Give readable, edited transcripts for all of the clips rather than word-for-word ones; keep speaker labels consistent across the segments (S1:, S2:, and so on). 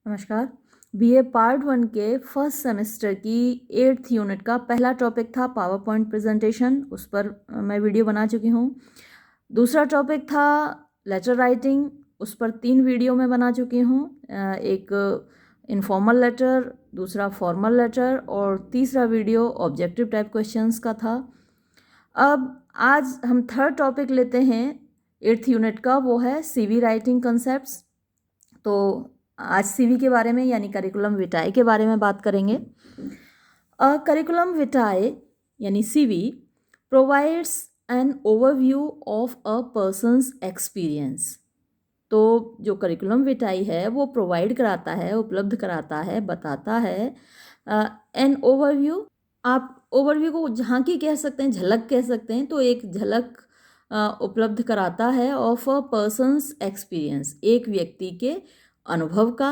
S1: नमस्कार। BA part 1 के first semester की 8th यूनिट का पहला टॉपिक था पावर पॉइंट प्रेजेंटेशन। उस पर मैं वीडियो बना चुकी हूँ। दूसरा टॉपिक था लेटर राइटिंग, उस पर 3 वीडियो मैं बना चुकी हूँ। एक इनफॉर्मल लेटर, दूसरा फॉर्मल लेटर और तीसरा वीडियो ऑब्जेक्टिव टाइप क्वेश्चंस का था। अब आज हम थर्ड टॉपिक लेते हैं 8th यूनिट का, वो है सीवी राइटिंग कंसेप्ट्स। तो आज सीवी के बारे में यानी करिकुलम विटाए के बारे में बात करेंगे। करिकुलम विटाए यानी CV provides an overview of a person's experience. तो जो करिकुलम विटाई है वो प्रोवाइड कराता है, उपलब्ध कराता है, बताता है एन ओवरव्यू। आप ओवरव्यू को झांकी कह सकते हैं, झलक कह सकते हैं। तो एक झलक उपलब्ध कराता है ऑफ अ पर्सनस एक्सपीरियंस, एक व्यक्ति के अनुभव का,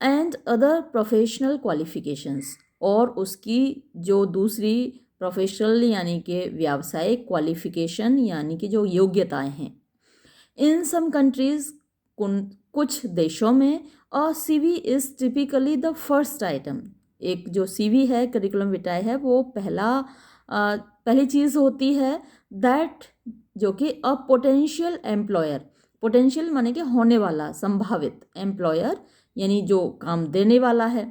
S1: एंड अदर प्रोफेशनल क्वालिफिकेशंस, और उसकी जो दूसरी प्रोफेशनल यानी कि व्यावसायिक क्वालिफिकेशन यानी कि जो योग्यताएं हैं। इन सम कंट्रीज, कुछ देशों में, a CV is typically the first item. एक जो सीवी है, करिकुलम विटाए है, वो पहली चीज़ होती है दैट, जो कि अ पोटेंशियल एम्प्लॉयर, पोटेंशियल माने कि होने वाला, संभावित, एम्प्लॉयर यानी जो काम देने वाला है,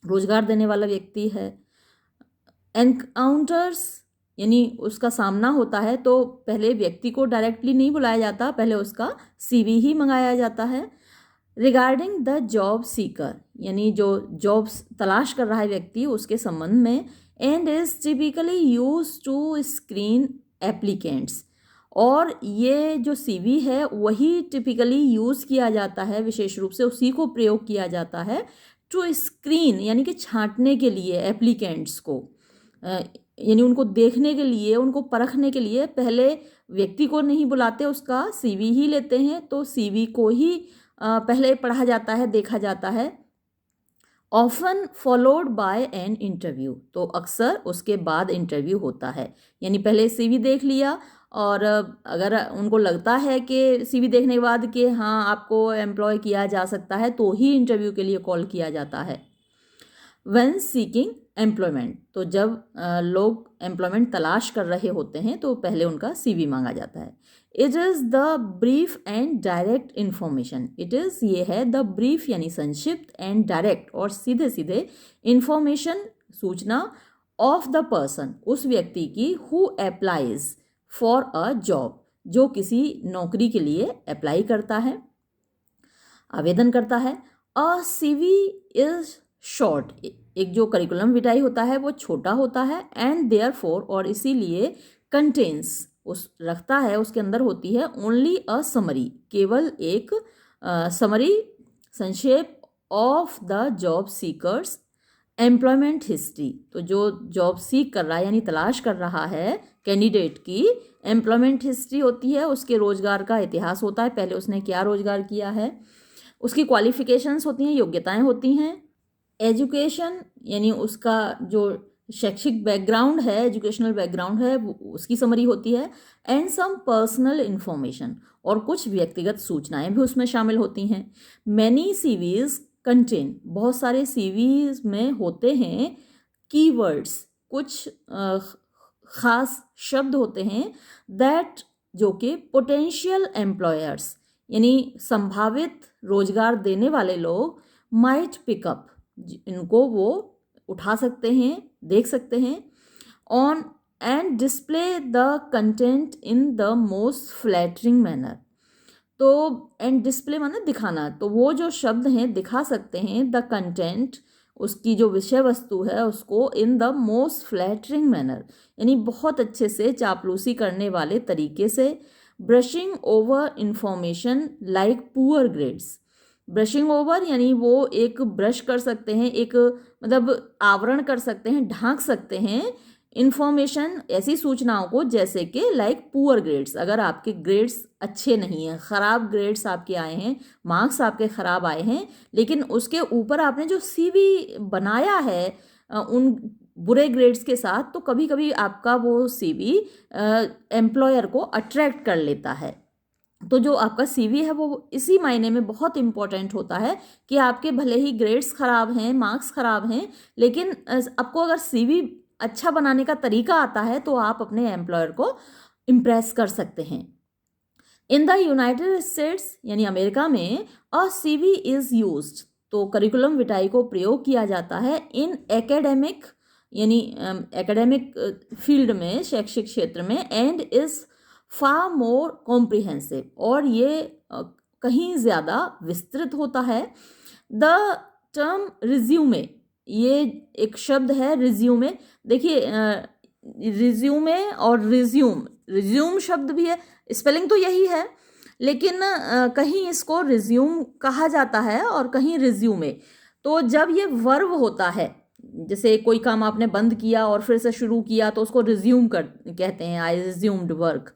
S1: रोजगार देने वाला व्यक्ति है। एनकाउंटर्स यानी उसका सामना होता है, तो पहले व्यक्ति को डायरेक्टली नहीं बुलाया जाता, पहले उसका सीवी ही मंगाया जाता है। रिगार्डिंग द जॉब सीकर यानी जो जॉब्स तलाश कर रहा है व्यक्ति, उसके संबंध में। And is typically use to screen applicants, और ये जो सीवी है वही टिपिकली यूज़ किया जाता है, विशेष रूप से उसी को प्रयोग किया जाता है टू स्क्रीन यानी कि छांटने के लिए एप्लीकेंट्स को, यानी उनको देखने के लिए, उनको परखने के लिए पहले व्यक्ति को नहीं बुलाते, उसका सीवी ही लेते हैं। तो सीवी को ही पहले पढ़ा जाता है, देखा जाता है। Often followed by an interview, तो अक्सर उसके बाद इंटरव्यू होता है। यानी पहले सीवी देख लिया, और अगर उनको लगता है कि सीवी देखने के बाद कि हाँ आपको एम्प्लॉय किया जा सकता है, तो ही इंटरव्यू के लिए कॉल किया जाता है। व्हेन सीकिंग एम्प्लॉयमेंट, तो जब लोग एम्प्लॉयमेंट तलाश कर रहे होते हैं तो पहले उनका सीवी मांगा जाता है। It is the brief and direct information, it is ये है द ब्रीफ यानी संक्षिप्त, एंड डायरेक्ट और सीधे सीधे, इन्फॉर्मेशन सूचना, ऑफ द पर्सन उस व्यक्ति की, who applies for a job, जो किसी नौकरी के लिए अप्लाई करता है, आवेदन करता है। अ सीवी इज शॉर्ट, एक जो करिकुलम विटाई होता है वो छोटा होता है, एंड देयरफॉर और इसीलिए, कंटेन्स उस रखता है, उसके अंदर होती है ओनली अ समरी, केवल एक समरी, संक्षेप, of the job seekers employment history, तो जो जॉब सीक कर रहा है यानी तलाश कर रहा है कैंडिडेट की, एम्प्लॉयमेंट हिस्ट्री होती है, उसके रोजगार का इतिहास होता है, पहले उसने क्या रोजगार किया है, उसकी क्वालिफिकेशंस होती हैं, योग्यताएं होती हैं। एजुकेशन यानी उसका जो शैक्षिक बैकग्राउंड है, एजुकेशनल बैकग्राउंड है, उसकी समरी होती है। एंड सम पर्सनल इन्फॉर्मेशन, और कुछ व्यक्तिगत सूचनाएं भी उसमें शामिल होती हैं। मैनी सीवीज कंटेन, बहुत सारे सीवीज में होते हैं कीवर्ड्स, कुछ खास शब्द होते हैं दैट, जो कि पोटेंशियल एम्प्लॉयर्स यानी संभावित रोजगार देने वाले लोग, माइट पिकअप, इनको वो उठा सकते हैं, देख सकते हैं। On and display the content in the most flattering manner, तो एंड डिस्प्ले माने दिखाना, तो वो जो शब्द हैं दिखा सकते हैं द कंटेंट, उसकी जो विषय वस्तु है उसको, in the most flattering manner यानी बहुत अच्छे से, चापलूसी करने वाले तरीके से। Brushing over information like poor grades, brushing over यानी वो एक ब्रश कर सकते हैं, एक मतलब आवरण कर सकते हैं, ढांक सकते हैं इन्फॉर्मेशन, ऐसी सूचनाओं को, जैसे कि लाइक पुअर ग्रेड्स, अगर आपके ग्रेड्स अच्छे नहीं हैं, ख़राब ग्रेड्स आपके आए हैं, मार्क्स आपके ख़राब आए हैं, लेकिन उसके ऊपर आपने जो सीवी बनाया है उन बुरे ग्रेड्स के साथ, तो कभी कभी आपका वो सीवी एम्प्लॉयर को अट्रैक्ट कर लेता है। तो जो आपका सीवी है वो इसी मायने में बहुत इम्पोर्टेंट होता है कि आपके भले ही ग्रेड्स खराब हैं, मार्क्स खराब हैं, लेकिन आपको अगर सीवी अच्छा बनाने का तरीका आता है तो आप अपने एम्प्लॉयर को इम्प्रेस कर सकते हैं। इन द यूनाइटेड स्टेट्स यानी अमेरिका में अ सीवी इज यूज्ड, तो करिकुलम विटाई को प्रयोग किया जाता है इन एकेडमिक यानी एकेडमिक फील्ड में, शैक्षिक क्षेत्र में, and is far more comprehensive, और ये कहीं ज़्यादा विस्तृत होता है। द टर्म रिज्यूमे, ये एक शब्द है रिज्यूमे। देखिए रिज्यूमे और रिज्यूम शब्द भी है, स्पेलिंग तो यही है, लेकिन कहीं इसको रिज्यूम कहा जाता है और कहीं रिज्यूमे। तो जब ये वर्ब होता है, जैसे कोई काम आपने बंद किया और फिर से शुरू किया तो उसको रिज्यूम कहते हैं, आई रिज्यूम्ड वर्क,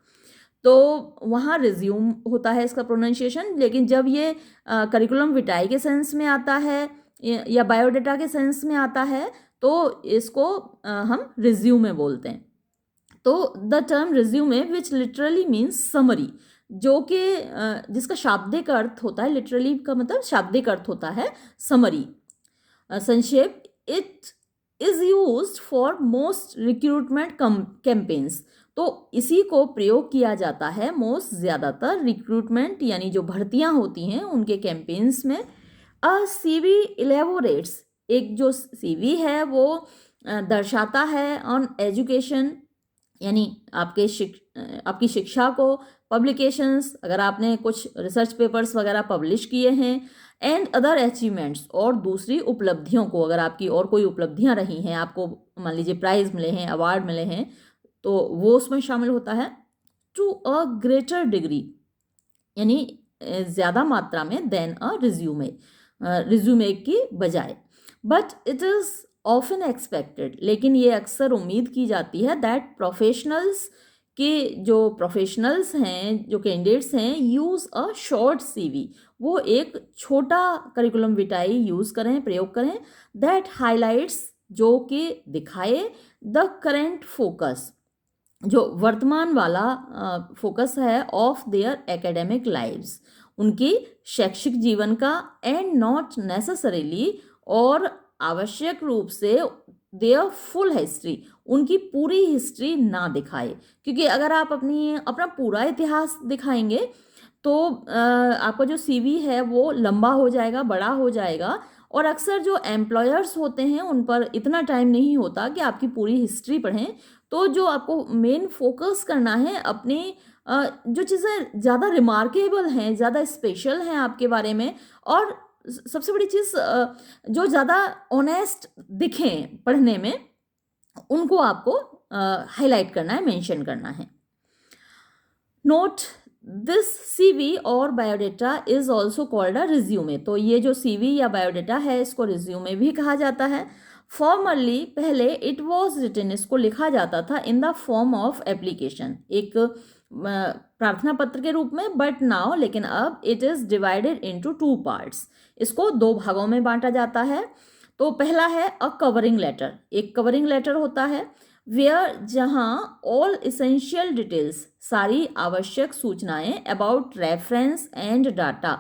S1: तो वहाँ रिज्यूम होता है इसका प्रोनाउंसिएशन। लेकिन जब ये करिकुलम विटाई के सेंस में आता है या बायोडाटा के सेंस में आता है तो इसको हम रिज्यूमे बोलते हैं। तो the term resume which literally means summary, जो कि जिसका शाब्दिक अर्थ होता है, लिटरली का मतलब शाब्दिक अर्थ होता है समरी, संक्षेप। It is used for most recruitment campaigns, तो इसी को प्रयोग किया जाता है मोस्ट ज़्यादातर रिक्रूटमेंट यानी जो भर्तियां होती हैं उनके कैंपेन्स में। अ सीवी इलेबोरेट्स, एक जो सीवी है वो दर्शाता है ऑन एजुकेशन यानी आपकी शिक्षा को, पब्लिकेशंस अगर आपने कुछ रिसर्च पेपर्स वगैरह पब्लिश किए हैं, एंड अदर अचीवमेंट्स, और दूसरी उपलब्धियों को, अगर आपकी और कोई उपलब्धियां रही हैं, आपको मान लीजिए प्राइज़ मिले हैं, अवार्ड मिले हैं, तो वो उसमें शामिल होता है। टू अ ग्रेटर डिग्री यानी ज़्यादा मात्रा में देन अ रिज्यूमे की बजाय। But it is often expected, लेकिन ये अक्सर उम्मीद की जाती है दैट प्रोफेशनल्स के जो प्रोफेशनल्स हैं, जो कैंडिडेट्स हैं, यूज़ अ शॉर्ट सीवी, वो एक छोटा करिकुलम विटाई यूज़ करें, प्रयोग करें, दैट हाईलाइट्स, जो कि दिखाए द करेंट फोकस, जो वर्तमान वाला फोकस है, ऑफ देयर एकेडमिक लाइव्स, उनकी शैक्षिक जीवन का, एंड नॉट नेसेसरीली, और आवश्यक रूप से देयर फुल हिस्ट्री, उनकी पूरी हिस्ट्री ना दिखाए, क्योंकि अगर आप अपना पूरा इतिहास दिखाएंगे तो आपका जो सीवी है वो लंबा हो जाएगा, बड़ा हो जाएगा, और अक्सर जो एम्प्लॉयर्स होते हैं उन पर इतना टाइम नहीं होता कि आपकी पूरी हिस्ट्री पढ़ें। तो जो आपको मेन फोकस करना है अपनी जो चीज़ें ज़्यादा रिमार्केबल हैं, ज़्यादा स्पेशल हैं आपके बारे में, और सबसे बड़ी चीज़ जो ज़्यादा ऑनेस्ट दिखें पढ़ने में, उनको आपको हाईलाइट करना है, मेंशन करना है। नोट दिस सीवी और biodata is also called a resume, तो ये जो सीवी या बायोडाटा है इसको रिज्यूमे भी कहा जाता है। फॉर्मली पहले इट वॉज रिटन, इसको लिखा जाता था in the form of application, एक प्रार्थना पत्र के रूप में, बट नाउ, लेकिन अब it is divided into 2 parts, इसको 2 भागों में बांटा जाता है। तो पहला है अ कवरिंग लेटर, एक कवरिंग लेटर होता है, वेयर, जहाँ ऑल इसेंशियल डिटेल्स, सारी आवश्यक सूचनाएं, अबाउट रेफरेंस एंड डाटा,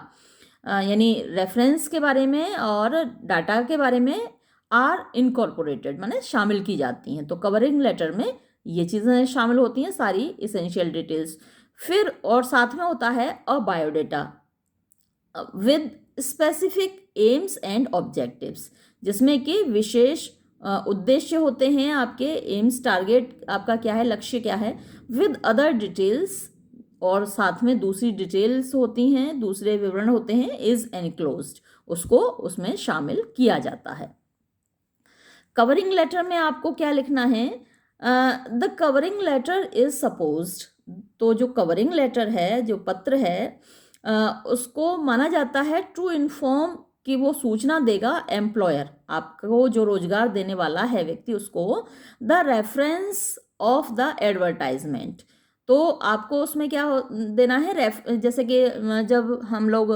S1: यानी रेफरेंस के बारे में और डाटा के बारे में, आर इनकॉर्पोरेटेड, माने शामिल की जाती हैं। तो कवरिंग लेटर में ये चीज़ें शामिल होती हैं, सारी इसेंशियल डिटेल्स। फिर और साथ में होता है a biodata with specific aims and objectives, जिसमें कि विशेष उद्देश्य होते हैं, आपके एम्स, टारगेट आपका क्या है, लक्ष्य क्या है, विद अदर डिटेल्स, और साथ में दूसरी डिटेल्स होती हैं, दूसरे विवरण होते हैं, इज एनक्लोज्ड, उसको उसमें शामिल किया जाता है। कवरिंग लेटर में आपको क्या लिखना है, the covering letter is supposed, तो जो कवरिंग लेटर है, जो पत्र है, उसको माना जाता है टू इन्फॉर्म, कि वो सूचना देगा एम्प्लॉयर, आपको जो रोजगार देने वाला है व्यक्ति, उसको the reference of the advertisement, तो आपको उसमें क्या देना है, जैसे कि जब हम लोग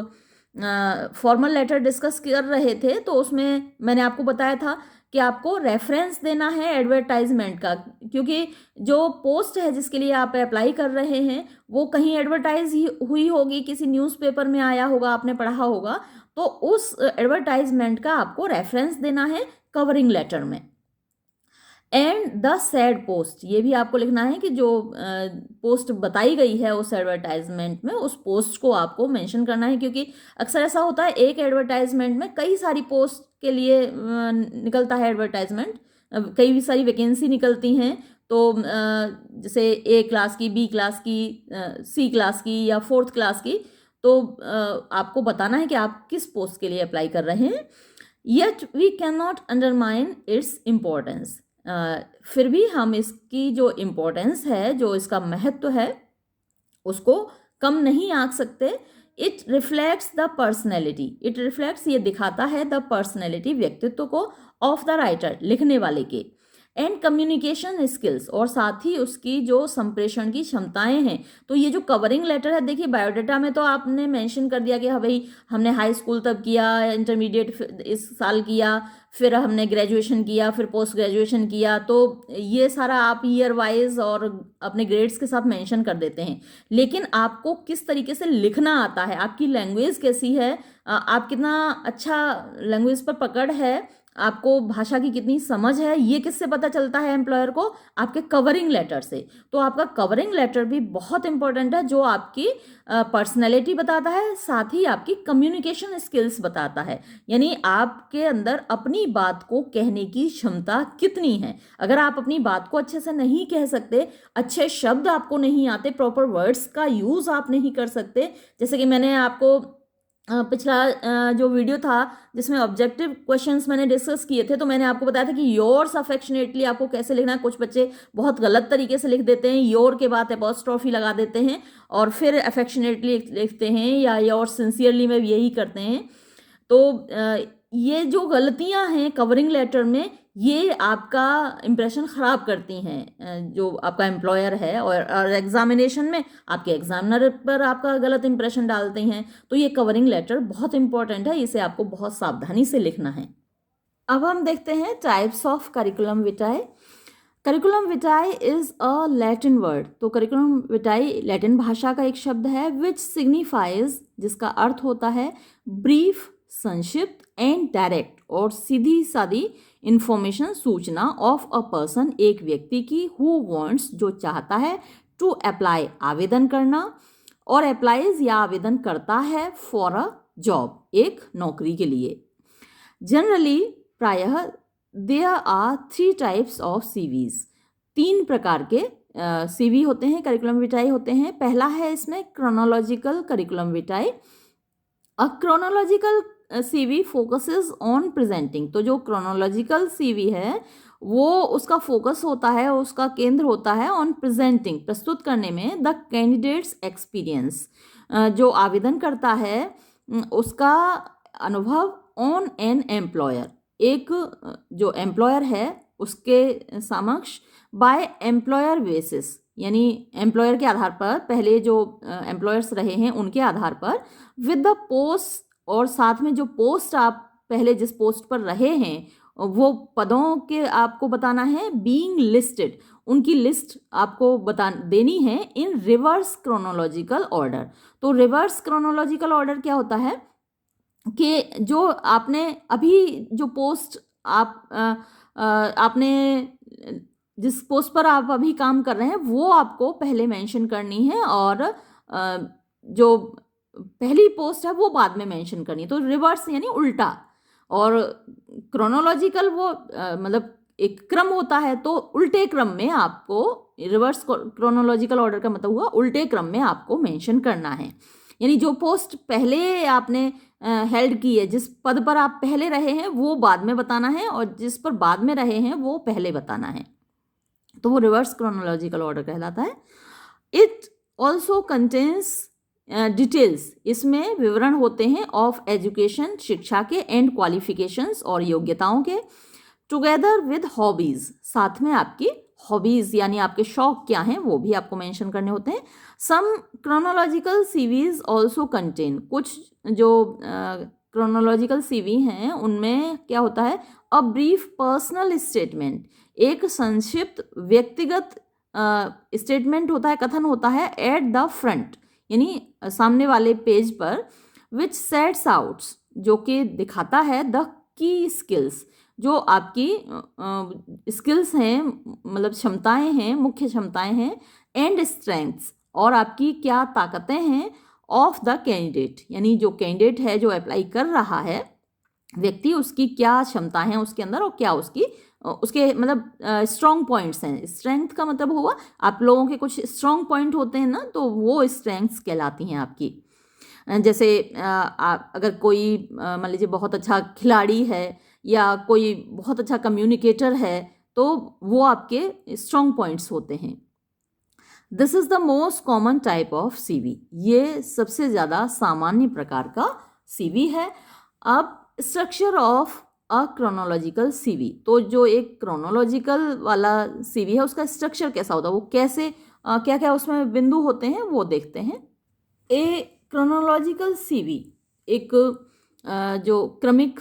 S1: फॉर्मल लेटर डिस्कस कर रहे थे तो उसमें मैंने आपको बताया था कि आपको रेफरेंस देना है एडवर्टाइजमेंट का, क्योंकि जो पोस्ट है जिसके लिए आप अप्लाई कर रहे हैं वो कहीं एडवर्टाइज हुई होगी, किसी न्यूज़पेपर में आया होगा, आपने पढ़ा होगा, तो उस एडवर्टाइजमेंट का आपको रेफरेंस देना है कवरिंग लेटर में। एंड द सैड पोस्ट, ये भी आपको लिखना है कि जो पोस्ट बताई गई है उस एडवर्टाइजमेंट में, उस पोस्ट को आपको मेंशन करना है, क्योंकि अक्सर ऐसा होता है एक एडवर्टाइजमेंट में कई सारी पोस्ट के लिए निकलता है एडवर्टाइजमेंट, कई सारी वैकेंसी निकलती हैं, तो जैसे ए क्लास की, बी क्लास की, सी क्लास की या फोर्थ क्लास की, तो आपको बताना है कि आप किस पोस्ट के लिए अप्लाई कर रहे हैं। Yet we can not undermine its importance, फिर भी हम इसकी जो इम्पोर्टेंस है, जो इसका महत्व है, उसको कम नहीं आंक सकते। It reflects the personality, it reflects, ये दिखाता है द पर्सनैलिटी, व्यक्तित्व को, ऑफ द राइटर, लिखने वाले के, एंड कम्युनिकेशन स्किल्स, और साथ ही उसकी जो संप्रेषण की क्षमताएं हैं। तो ये जो कवरिंग लेटर है, देखिए बायोडाटा में तो आपने मेंशन कर दिया कि हाँ भाई हमने हाई स्कूल तब किया, इंटरमीडिएट इस साल किया, फिर हमने ग्रेजुएशन किया, फिर पोस्ट ग्रेजुएशन किया, तो ये सारा आप ईयर वाइज और अपने ग्रेड्स के साथ मेंशन कर देते हैं। लेकिन आपको किस तरीके से लिखना आता है, आपकी लैंग्वेज कैसी है, आप कितना अच्छा लैंग्वेज पर पकड़ है, आपको भाषा की कितनी समझ है, ये किससे पता चलता है एम्प्लॉयर को? आपके कवरिंग लेटर से। तो आपका कवरिंग लेटर भी बहुत इंपॉर्टेंट है, जो आपकी पर्सनैलिटी बताता है, साथ ही आपकी कम्युनिकेशन स्किल्स बताता है, यानी आपके अंदर अपनी बात को कहने की क्षमता कितनी है। अगर आप अपनी बात को अच्छे से नहीं कह सकते, अच्छे शब्द आपको नहीं आते, प्रॉपर वर्ड्स का यूज़ आप नहीं कर सकते, जैसे कि मैंने आपको पिछला जो वीडियो था जिसमें ऑब्जेक्टिव क्वेश्चंस मैंने डिस्कस किए थे, तो मैंने आपको बताया था कि योर्स अफेक्शनेटली आपको कैसे लिखना है। कुछ बच्चे बहुत गलत तरीके से लिख देते हैं, योर के बाद अपॉस्ट्रोफी लगा देते हैं और फिर अफेक्शनेटली लिखते हैं, या योर सिंसियरली में यही करते हैं। तो ये जो गलतियां हैं कवरिंग लेटर में, ये आपका इम्प्रेशन ख़राब करती हैं जो आपका एम्प्लॉयर है, और एग्जामिनेशन में आपके एग्जामिनर पर आपका गलत इम्प्रेशन डालते हैं। तो ये कवरिंग लेटर बहुत इंपॉर्टेंट है, इसे आपको बहुत सावधानी से लिखना है। अब हम देखते हैं types of curriculum vitae. Curriculum vitae is a Latin word, तो करिकुलम विटाए लैटिन भाषा का एक शब्द है, विच सिग्निफाइज, जिसका अर्थ होता है ब्रीफ, संक्षिप्त, एंड डायरेक्ट, और सीधी सादी इंफॉर्मेशन, सूचना, ऑफ अ पर्सन, एक व्यक्ति की, हु वांट्स, जो चाहता है, टू अप्लाई, आवेदन करना, और अप्लाइज या आवेदन करता है, फॉर अ जॉब, एक नौकरी के लिए। जनरली, प्रायः, there are 3 types of CVs, 3 प्रकार के सीवी होते हैं, करिकुलम विटाए होते हैं। पहला है इसमें chronological curriculum vitae. A chronological CV focuses on presenting, तो जो क्रोनोलॉजिकल सीवी है वो उसका फोकस होता है, उसका केंद्र होता है ऑन प्रेजेंटिंग, प्रस्तुत करने में, द कैंडिडेट्स एक्सपीरियंस, जो आवेदन करता है उसका अनुभव, ऑन एन एम्प्लॉयर, एक जो एम्प्लॉयर है उसके समक्ष, बाय एम्प्लॉयर बेसिस, यानी एम्प्लॉयर के आधार पर, पहले जो एम्प्लॉयर्स रहे हैं उनके आधार पर, विद द पोस्ट, और साथ में जो पोस्ट आप पहले जिस पोस्ट पर रहे हैं वो पदों के आपको बताना है, बीइंग लिस्टेड, उनकी लिस्ट आपको देनी है, इन रिवर्स क्रोनोलॉजिकल ऑर्डर। तो रिवर्स क्रोनोलॉजिकल ऑर्डर क्या होता है कि जो आपने अभी जो पोस्ट आपने जिस पोस्ट पर आप अभी काम कर रहे हैं वो आपको पहले मेंशन करनी है, और जो पहली पोस्ट है वो बाद में मेंशन करनी है। तो रिवर्स यानी उल्टा, और क्रोनोलॉजिकल वो मतलब एक क्रम होता है, तो उल्टे क्रम में आपको, रिवर्स क्रोनोलॉजिकल ऑर्डर का मतलब हुआ उल्टे क्रम में आपको मेंशन करना है, यानी जो पोस्ट पहले आपने हेल्ड की है, जिस पद पर आप पहले रहे हैं वो बाद में बताना है, और जिस पर बाद में रहे हैं वो पहले बताना है, तो वो रिवर्स क्रोनोलॉजिकल ऑर्डर कहलाता है। इट ऑल्सो कंटेन्स डिटेल्स, इसमें विवरण होते हैं, ऑफ एजुकेशन, शिक्षा के, एंड क्वालिफिकेशंस, और योग्यताओं के, टुगेदर विद हॉबीज, साथ में आपकी हॉबीज यानी आपके शौक क्या हैं वो भी आपको मेंशन करने होते हैं। सम क्रोनोलॉजिकल सीवीज ऑल्सो कंटेन, कुछ जो क्रोनोलॉजिकल सीवी हैं उनमें क्या होता है, अ ब्रीफ पर्सनल स्टेटमेंट, एक संक्षिप्त व्यक्तिगत स्टेटमेंट होता है, कथन होता है एट द फ्रंट, यानी सामने वाले पेज पर, विच सेट्स आउट्स, जो कि दिखाता है द की स्किल्स, जो आपकी स्किल्स हैं, मतलब क्षमताएं हैं, मुख्य क्षमताएं हैं, एंड स्ट्रेंथ्स, और आपकी क्या ताकतें हैं, ऑफ द कैंडिडेट, यानी जो कैंडिडेट है, जो अप्लाई कर रहा है व्यक्ति, उसकी क्या क्षमता है उसके अंदर, और क्या उसके मतलब स्ट्रॉन्ग पॉइंट्स हैं। स्ट्रेंथ का मतलब हुआ आप लोगों के कुछ स्ट्रॉन्ग पॉइंट होते हैं ना, तो वो स्ट्रेंथ्स कहलाती हैं आपकी। जैसे अगर कोई मान लीजिए बहुत अच्छा खिलाड़ी है या कोई बहुत अच्छा कम्युनिकेटर है, तो वो आपके स्ट्रॉन्ग पॉइंट्स होते हैं। This is the most common type of CV, ये सबसे ज़्यादा सामान्य प्रकार का सीवी है। अब structure of a chronological CV, तो जो एक क्रोनोलॉजिकल वाला सीवी है उसका स्ट्रक्चर कैसा होता है, वो कैसे क्या क्या उसमें बिंदु होते हैं वो देखते हैं। ए क्रोनोलॉजिकल सीवी, एक जो क्रमिक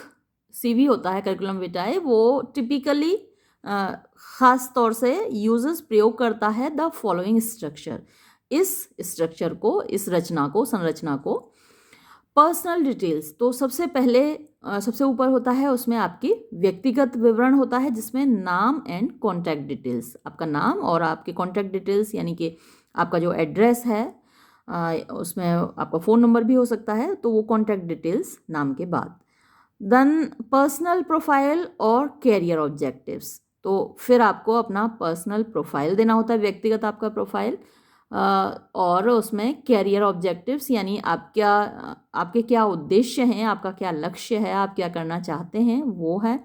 S1: सीवी होता है करिकुलम विटाए, वो टिपिकली ख़ास तौर से यूजर्स प्रयोग करता है द फॉलोइंग स्ट्रक्चर, इस स्ट्रक्चर को, इस रचना को, संरचना को। पर्सनल डिटेल्स, तो सबसे पहले सबसे ऊपर होता है, उसमें आपकी व्यक्तिगत विवरण होता है, जिसमें नाम एंड कॉन्टैक्ट डिटेल्स, आपका नाम और आपके कॉन्टैक्ट डिटेल्स, यानी कि आपका जो एड्रेस है, उसमें आपका फ़ोन नंबर भी हो सकता है, तो वो कॉन्टैक्ट डिटेल्स नाम के बाद। देन पर्सनल प्रोफाइल और कैरियर ऑब्जेक्टिव्स, तो फिर आपको अपना पर्सनल प्रोफाइल देना होता है, व्यक्तिगत आपका प्रोफाइल, और उसमें कैरियर ऑब्जेक्टिव्स, यानी आपके क्या उद्देश्य हैं, आपका क्या लक्ष्य है, आप क्या करना चाहते हैं, वो है।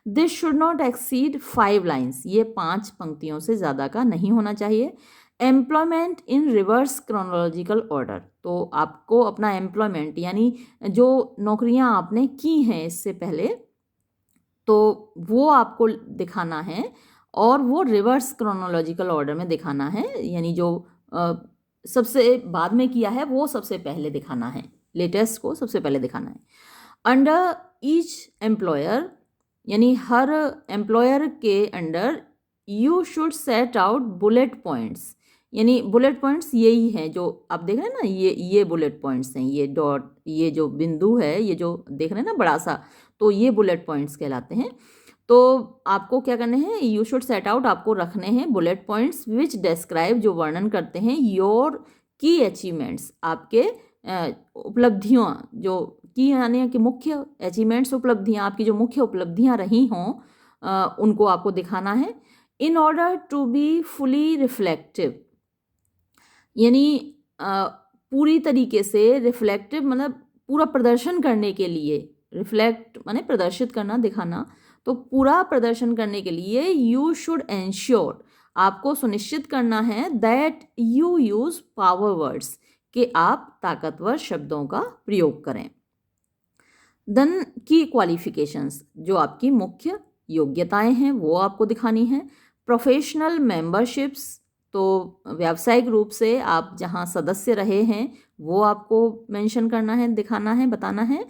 S1: This should not exceed 5 lines, ये 5 पंक्तियों से ज़्यादा का नहीं होना चाहिए। Employment in reverse chronological order, तो आपको अपना एम्प्लॉयमेंट, यानी जो नौकरियां आपने की हैं इससे पहले, तो वो आपको दिखाना है, और वो रिवर्स क्रोनोलॉजिकल ऑर्डर में दिखाना है, यानी जो सबसे बाद में किया है वो सबसे पहले दिखाना है, लेटेस्ट को सबसे पहले दिखाना है। अंडर ईच एम्प्लॉयर, यानी हर एम्प्लॉयर के under, you should set out bullet points, यानी बुलेट पॉइंट्स यही हैं जो आप देख रहे हैं ना, ये बुलेट पॉइंट्स हैं, ये डॉट, ये जो बिंदु है, ये जो देख रहे हैं ना बड़ा सा, तो ये बुलेट पॉइंट्स कहलाते हैं। तो आपको क्या करने हैं, यू शुड सेट आउट, आपको रखने हैं बुलेट पॉइंट्स विच डिस्क्राइब, जो वर्णन करते हैं, योर की अचीवमेंट्स, आपके उपलब्धियों, जो की यानी कि मुख्य अचीवमेंट्स, उपलब्धियाँ, आपकी जो मुख्य उपलब्धियाँ रही हों, उनको आपको दिखाना है। In order to be fully reflective, यानी पूरी तरीके से रिफ्लेक्टिव, मतलब पूरा प्रदर्शन करने के लिए, रिफ्लेक्ट माने प्रदर्शित करना, दिखाना, तो पूरा प्रदर्शन करने के लिए यू शुड एंश्योर, आपको सुनिश्चित करना है, that you use power words, कि आप ताकतवर शब्दों का प्रयोग करें। देन की क्वालिफिकेशंस, जो आपकी मुख्य योग्यताएं हैं वो आपको दिखानी है। प्रोफेशनल मेंबरशिप्स, तो व्यावसायिक रूप से आप जहां सदस्य रहे हैं वो आपको मेंशन करना है, दिखाना है, बताना है।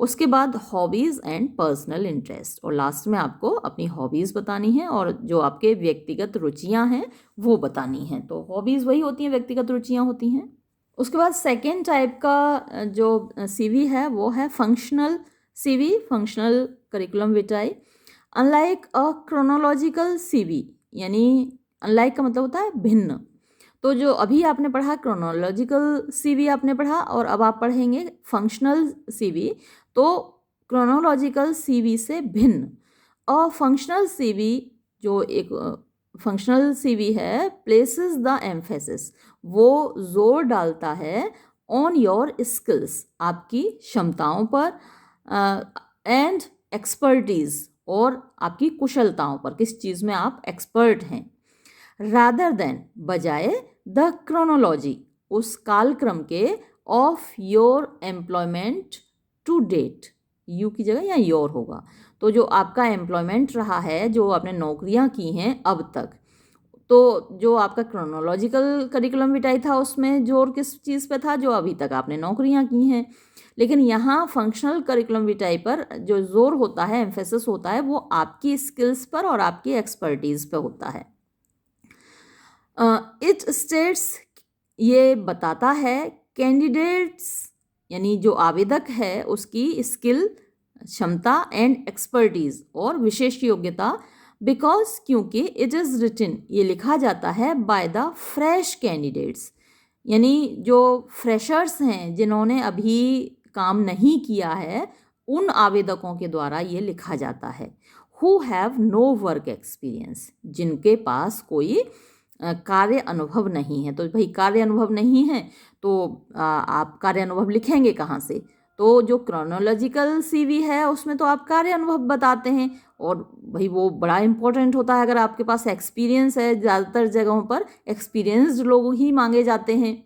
S1: उसके बाद हॉबीज़ एंड पर्सनल इंटरेस्ट, और लास्ट में आपको अपनी हॉबीज़ बतानी है, और जो आपके व्यक्तिगत रुचियां हैं वो बतानी हैं। तो हॉबीज़ वही होती हैं, व्यक्तिगत रुचियां होती हैं। उसके बाद सेकेंड टाइप का जो सीवी है वो है functional CV, functional curriculum Vitai. Unlike a chronological CV, यानी अनलाइक का मतलब होता है भिन्न, तो जो अभी आपने पढ़ा क्रोनोलॉजिकल सीवी आपने पढ़ा, और अब आप पढ़ेंगे फंक्शनल सीवी, तो क्रोनोलॉजिकल सीवी से भिन्न। अ फंक्शनल सीवी, जो एक फंक्शनल सीवी है, प्लेसेस द एम्फेसिस, वो जोर डालता है ऑन योर स्किल्स, आपकी क्षमताओं पर, एंड एक्सपर्टीज, और आपकी कुशलताओं पर, किस चीज़ में आप एक्सपर्ट हैं। रादर देन, बजाय, द क्रोनोलॉजी, उस कालक्रम के, of your employment to date, you की जगह या योर होगा, तो जो आपका एम्प्लॉयमेंट रहा है, जो आपने नौकरियां की हैं अब तक, तो जो आपका क्रोनोलॉजिकल करिकुलम विटाई था उसमें जोर किस चीज़ पे था, जो अभी तक आपने नौकरियां की हैं। लेकिन यहाँ फंक्शनल करिकुलम विटाई पर जो जोर होता है, एम्फेसिस होता है, वो आपकी स्किल्स पर और आपकी एक्सपर्टीज़ पे होता है। इट स्टेट्स, ये बताता है कैंडिडेट्स यानी जो आवेदक है उसकी स्किल, क्षमता एंड एक्सपर्टीज और विशेष योग्यता, बिकॉज क्योंकि इट इज़ रिटन, ये लिखा जाता है बाय द फ्रेश कैंडिडेट्स, यानी जो फ्रेशर्स हैं जिन्होंने अभी काम नहीं किया है, उन आवेदकों के द्वारा ये लिखा जाता है। Who have no work experience, जिनके पास कोई कार्य अनुभव नहीं है। तो भाई कार्य अनुभव नहीं है तो आप कार्य अनुभव लिखेंगे कहाँ से? तो जो क्रोनोलॉजिकल सीवी है उसमें तो आप कार्य अनुभव बताते हैं, और भाई वो बड़ा इंपॉर्टेंट होता है। अगर आपके पास एक्सपीरियंस है, ज़्यादातर जगहों पर एक्सपीरियंस्ड लोग ही मांगे जाते हैं,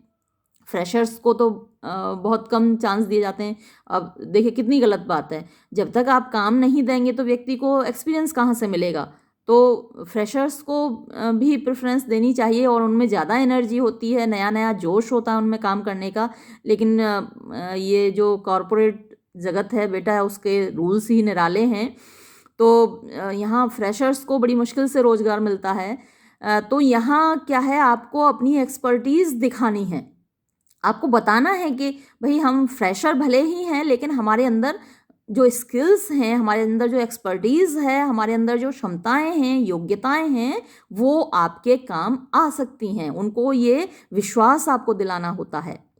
S1: फ्रेशर्स को तो बहुत कम चांस दिए जाते हैं। अब देखिए कितनी गलत बात है, जब तक आप काम नहीं देंगे तो व्यक्ति को एक्सपीरियंस कहाँ से मिलेगा? तो फ्रेशर्स को भी प्रेफरेंस देनी चाहिए, और उनमें ज़्यादा एनर्जी होती है, नया नया जोश होता है उनमें काम करने का। लेकिन ये जो कॉरपोरेट जगत है बेटा, उसके रूल्स ही निराले हैं। तो यहाँ फ्रेशर्स को बड़ी मुश्किल से रोज़गार मिलता है। तो यहाँ क्या है, आपको अपनी एक्सपर्टीज़ दिखानी है, आपको बताना है कि भाई हम फ्रेशर भले ही हैं लेकिन हमारे अंदर जो स्किल्स हैं, हमारे अंदर जो एक्सपर्टीज़ है, हमारे अंदर जो क्षमताएं हैं, योग्यताएं हैं, वो आपके काम आ सकती हैं। उनको ये विश्वास आपको दिलाना होता है।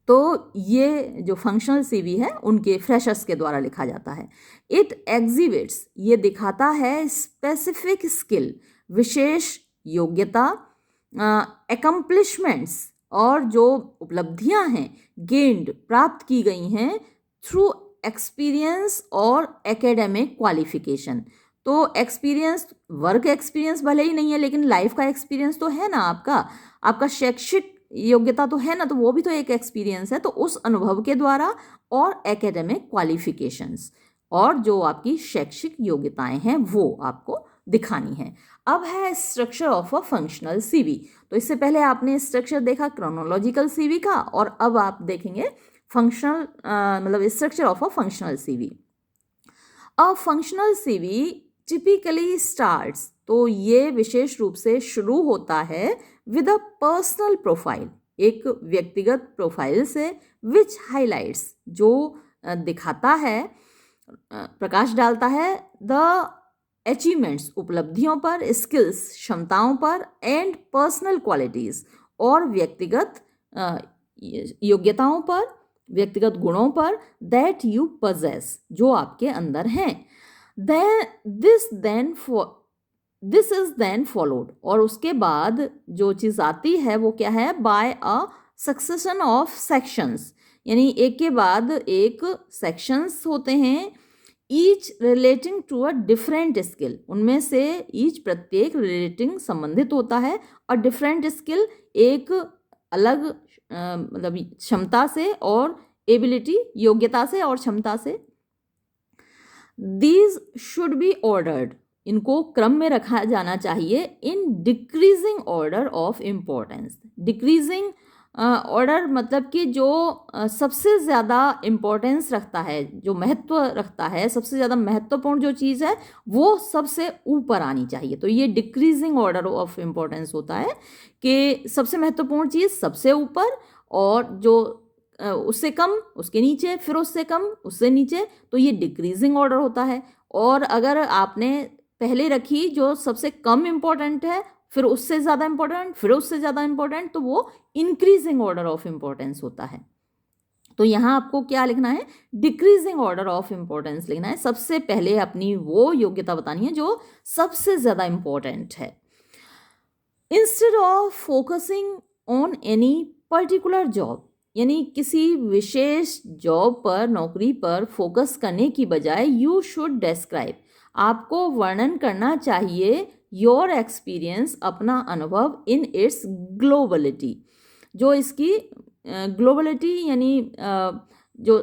S1: तो ये जो फंक्शनल सीवी है उनके फ्रेशर्स के द्वारा लिखा जाता है। इट एग्जिबिट्स, ये दिखाता है स्पेसिफिक स्किल, विशेष योग्यता, एकम्प्लिशमेंट्स, और जो उपलब्धियां हैं गेन्ड, प्राप्त की गई हैं थ्रू एक्सपीरियंस और एकेडमिक क्वालिफिकेशन। तो एक्सपीरियंस, वर्क एक्सपीरियंस भले ही नहीं है लेकिन लाइफ का एक्सपीरियंस तो है ना, आपका शैक्षिक योग्यता तो है ना, तो वो भी तो एक एक्सपीरियंस है। तो उस अनुभव के द्वारा और एकेडमिक क्वालिफिकेशंस और जो आपकी शैक्षिक योग्यताएं हैं वो आपको दिखानी है। अब है structure of a functional CV. तो इससे पहले आपने स्ट्रक्चर देखा क्रोनोलॉजिकल सीवी का, और अब आप देखेंगे फंक्शनल मतलब structure of a functional CV. A functional CV typically starts, तो ये विशेष रूप से शुरू होता है विद अ पर्सनल प्रोफाइल, एक व्यक्तिगत प्रोफाइल से, विच हाइलाइट्स, जो दिखाता है, प्रकाश डालता है, द अचीवमेंट्स, उपलब्धियों पर, स्किल्स, क्षमताओं पर, एंड पर्सनल क्वालिटीज़, और व्यक्तिगत योग्यताओं पर, व्यक्तिगत गुणों पर, दैट यू पजेस, जो आपके अंदर हैं। दिस इज देन फॉलोड, और उसके बाद जो चीज़ आती है वो क्या है, by a succession of sections, यानी एक के बाद एक सेक्शंस होते हैं, each relating to a different skill, उनमें से ईच प्रत्येक रिलेटिंग संबंधित होता है, और डिफरेंट स्किल एक अलग मतलब क्षमता से और एबिलिटी, योग्यता से और क्षमता से। दीज शुड बी ऑर्डर्ड, इनको क्रम में रखा जाना चाहिए, in decreasing order of importance. Decreasing order मतलब कि जो सबसे ज़्यादा इम्पोर्टेंस रखता है, जो महत्व रखता है, सबसे ज़्यादा महत्वपूर्ण जो चीज़ है वो सबसे ऊपर आनी चाहिए। तो ये डिक्रीजिंग ऑर्डर ऑफ इम्पोर्टेंस होता है कि सबसे महत्वपूर्ण चीज़ सबसे ऊपर, और जो उससे कम उसके नीचे, फिर उससे कम उससे नीचे, तो ये डिक्रीजिंग ऑर्डर होता है। और अगर आपने पहले रखी जो सबसे कम इम्पोर्टेंट है, फिर उससे ज़्यादा इम्पोर्टेंट, फिर उससे ज़्यादा इम्पोर्टेंट, तो वो इंक्रीजिंग ऑर्डर ऑफ इम्पोर्टेंस होता है। तो यहाँ आपको क्या लिखना है, डिक्रीजिंग ऑर्डर ऑफ इम्पोर्टेंस लिखना है। सबसे पहले अपनी वो योग्यता बतानी है जो सबसे ज़्यादा इम्पोर्टेंट है। Instead of focusing on any particular job, यानी किसी विशेष जॉब पर, नौकरी पर फोकस करने की बजाय, यू शुड डिस्क्राइब, आपको वर्णन करना चाहिए, योर एक्सपीरियंस, अपना अनुभव, इन इट्स ग्लोबलिटी, जो इसकी ग्लोबलिटी यानी जो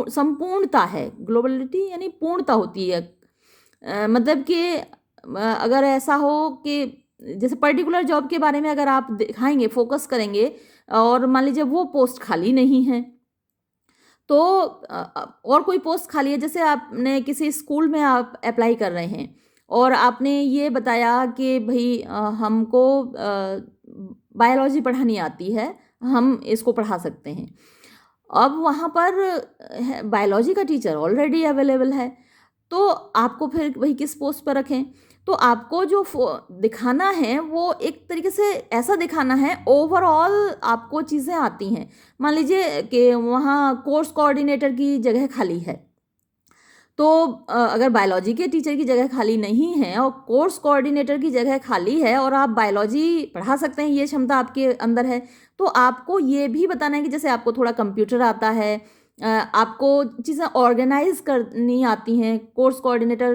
S1: संपूर्णता है, ग्लोबलिटी यानी पूर्णता होती है। मतलब कि अगर ऐसा हो कि जैसे पर्टिकुलर जॉब के बारे में अगर आप दिखाएंगे, फोकस करेंगे, और मान लीजिए वो पोस्ट खाली नहीं है, तो और कोई पोस्ट खाली है, जैसे आपने किसी स्कूल में आप अप्लाई कर रहे हैं और आपने ये बताया कि भाई हमको बायोलॉजी पढ़ानी आती है, हम इसको पढ़ा सकते हैं। अब वहाँ पर बायोलॉजी का टीचर ऑलरेडी अवेलेबल है, तो आपको फिर वही किस पोस्ट पर रखें? तो आपको जो दिखाना है वो एक तरीके से ऐसा दिखाना है, ओवरऑल आपको चीज़ें आती हैं। मान लीजिए कि वहाँ कोर्स कोऑर्डिनेटर की जगह खाली है, तो अगर बायोलॉजी के टीचर की जगह खाली नहीं है और कोर्स कोऑर्डिनेटर की जगह खाली है और आप बायोलॉजी पढ़ा सकते हैं, ये क्षमता आपके अंदर है, तो आपको ये भी बताना है कि जैसे आपको थोड़ा कंप्यूटर आता है, आपको चीज़ें ऑर्गेनाइज करनी आती हैं। कोर्स कोऑर्डिनेटर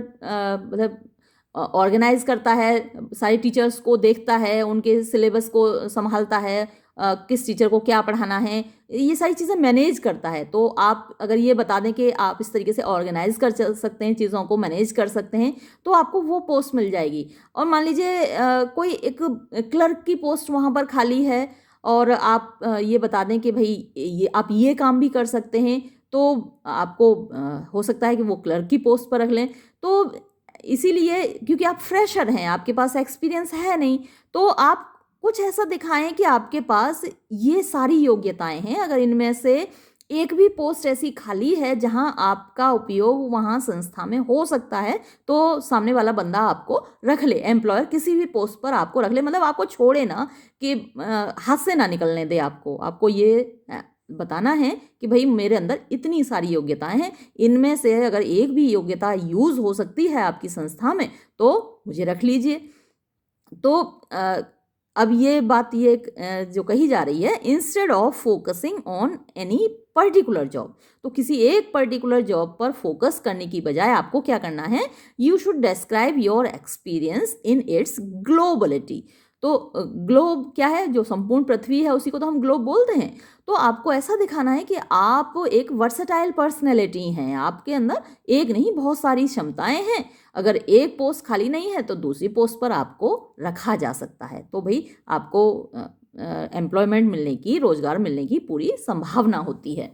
S1: मतलब ऑर्गेनाइज करता है, सारे टीचर्स को देखता है, उनके सिलेबस को संभालता है, किस टीचर को क्या पढ़ाना है, ये सारी चीज़ें मैनेज करता है। तो आप अगर ये बता दें कि आप इस तरीके से ऑर्गेनाइज कर चल सकते हैं, चीज़ों को मैनेज कर सकते हैं, तो आपको वो पोस्ट मिल जाएगी। और मान लीजिए कोई एक क्लर्क की पोस्ट वहाँ पर खाली है और आप ये बता दें कि भाई ये आप ये काम भी कर सकते हैं, तो आपको हो सकता है कि वो क्लर्क की पोस्ट पर रख लें। तो इसीलिए क्योंकि आप फ्रेशर हैं, आपके पास एक्सपीरियंस है नहीं, तो आप कुछ ऐसा दिखाएं कि आपके पास ये सारी योग्यताएं हैं। अगर इनमें से एक भी पोस्ट ऐसी खाली है जहां आपका उपयोग वहां संस्था में हो सकता है, तो सामने वाला बंदा आपको रख ले, एम्प्लॉयर किसी भी पोस्ट पर आपको रख ले, मतलब आपको छोड़े ना, कि हाथ से ना निकलने दे। आपको ये बताना है कि भाई मेरे अंदर इतनी सारी योग्यताएं हैं, इनमें से अगर एक भी योग्यता यूज़ हो सकती है आपकी संस्था में, तो मुझे रख लीजिए। तो अब ये बात ये जो कही जा रही है, instead of focusing on any particular job, तो किसी एक पर्टिकुलर जॉब पर फोकस करने की बजाय आपको क्या करना है, you should describe your experience in its globality. तो ग्लोब क्या है, जो संपूर्ण पृथ्वी है उसी को तो हम ग्लोब बोलते हैं। तो आपको ऐसा दिखाना है कि आप एक वर्सेटाइल पर्सनैलिटी हैं, आपके अंदर एक नहीं बहुत सारी क्षमताएं हैं। अगर एक पोस्ट खाली नहीं है तो दूसरी पोस्ट पर आपको रखा जा सकता है। तो भाई आपको एम्प्लॉयमेंट मिलने की, रोजगार मिलने की पूरी संभावना होती है।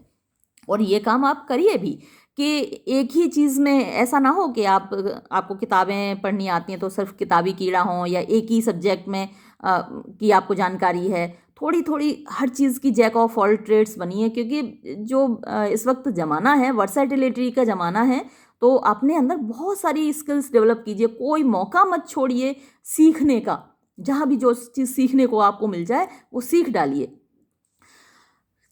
S1: और ये काम आप करिए भी कि एक ही चीज़ में ऐसा ना हो कि आपको किताबें पढ़नी आती हैं तो सिर्फ किताबी कीड़ा हो, या एक ही सब्जेक्ट में की आपको जानकारी है। थोड़ी थोड़ी हर चीज़ की जैक ऑफ ऑल ट्रेड्स बनिए, क्योंकि जो इस वक्त ज़माना है वर्सेटिलिटी का ज़माना है, तो अपने अंदर बहुत सारी स्किल्स डेवलप कीजिए। कोई मौका मत छोड़िए सीखने का, जहाँ भी जो चीज़ सीखने को आपको मिल जाए वो सीख डालिए।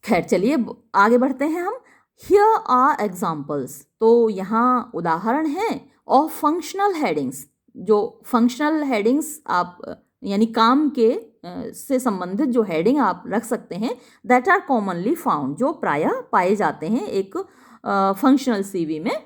S1: खैर चलिए आगे बढ़ते हैं हम। हियर आर एग्जाम्पल्स, तो यहाँ उदाहरण हैं ऑफ फंक्शनल हेडिंग्स। जो फंक्शनल हेडिंग्स आप यानी काम के से संबंधित जो हेडिंग आप रख सकते हैं, दैट आर कॉमनली फाउंड, जो प्रायः पाए जाते हैं एक फंक्शनल सीवी में।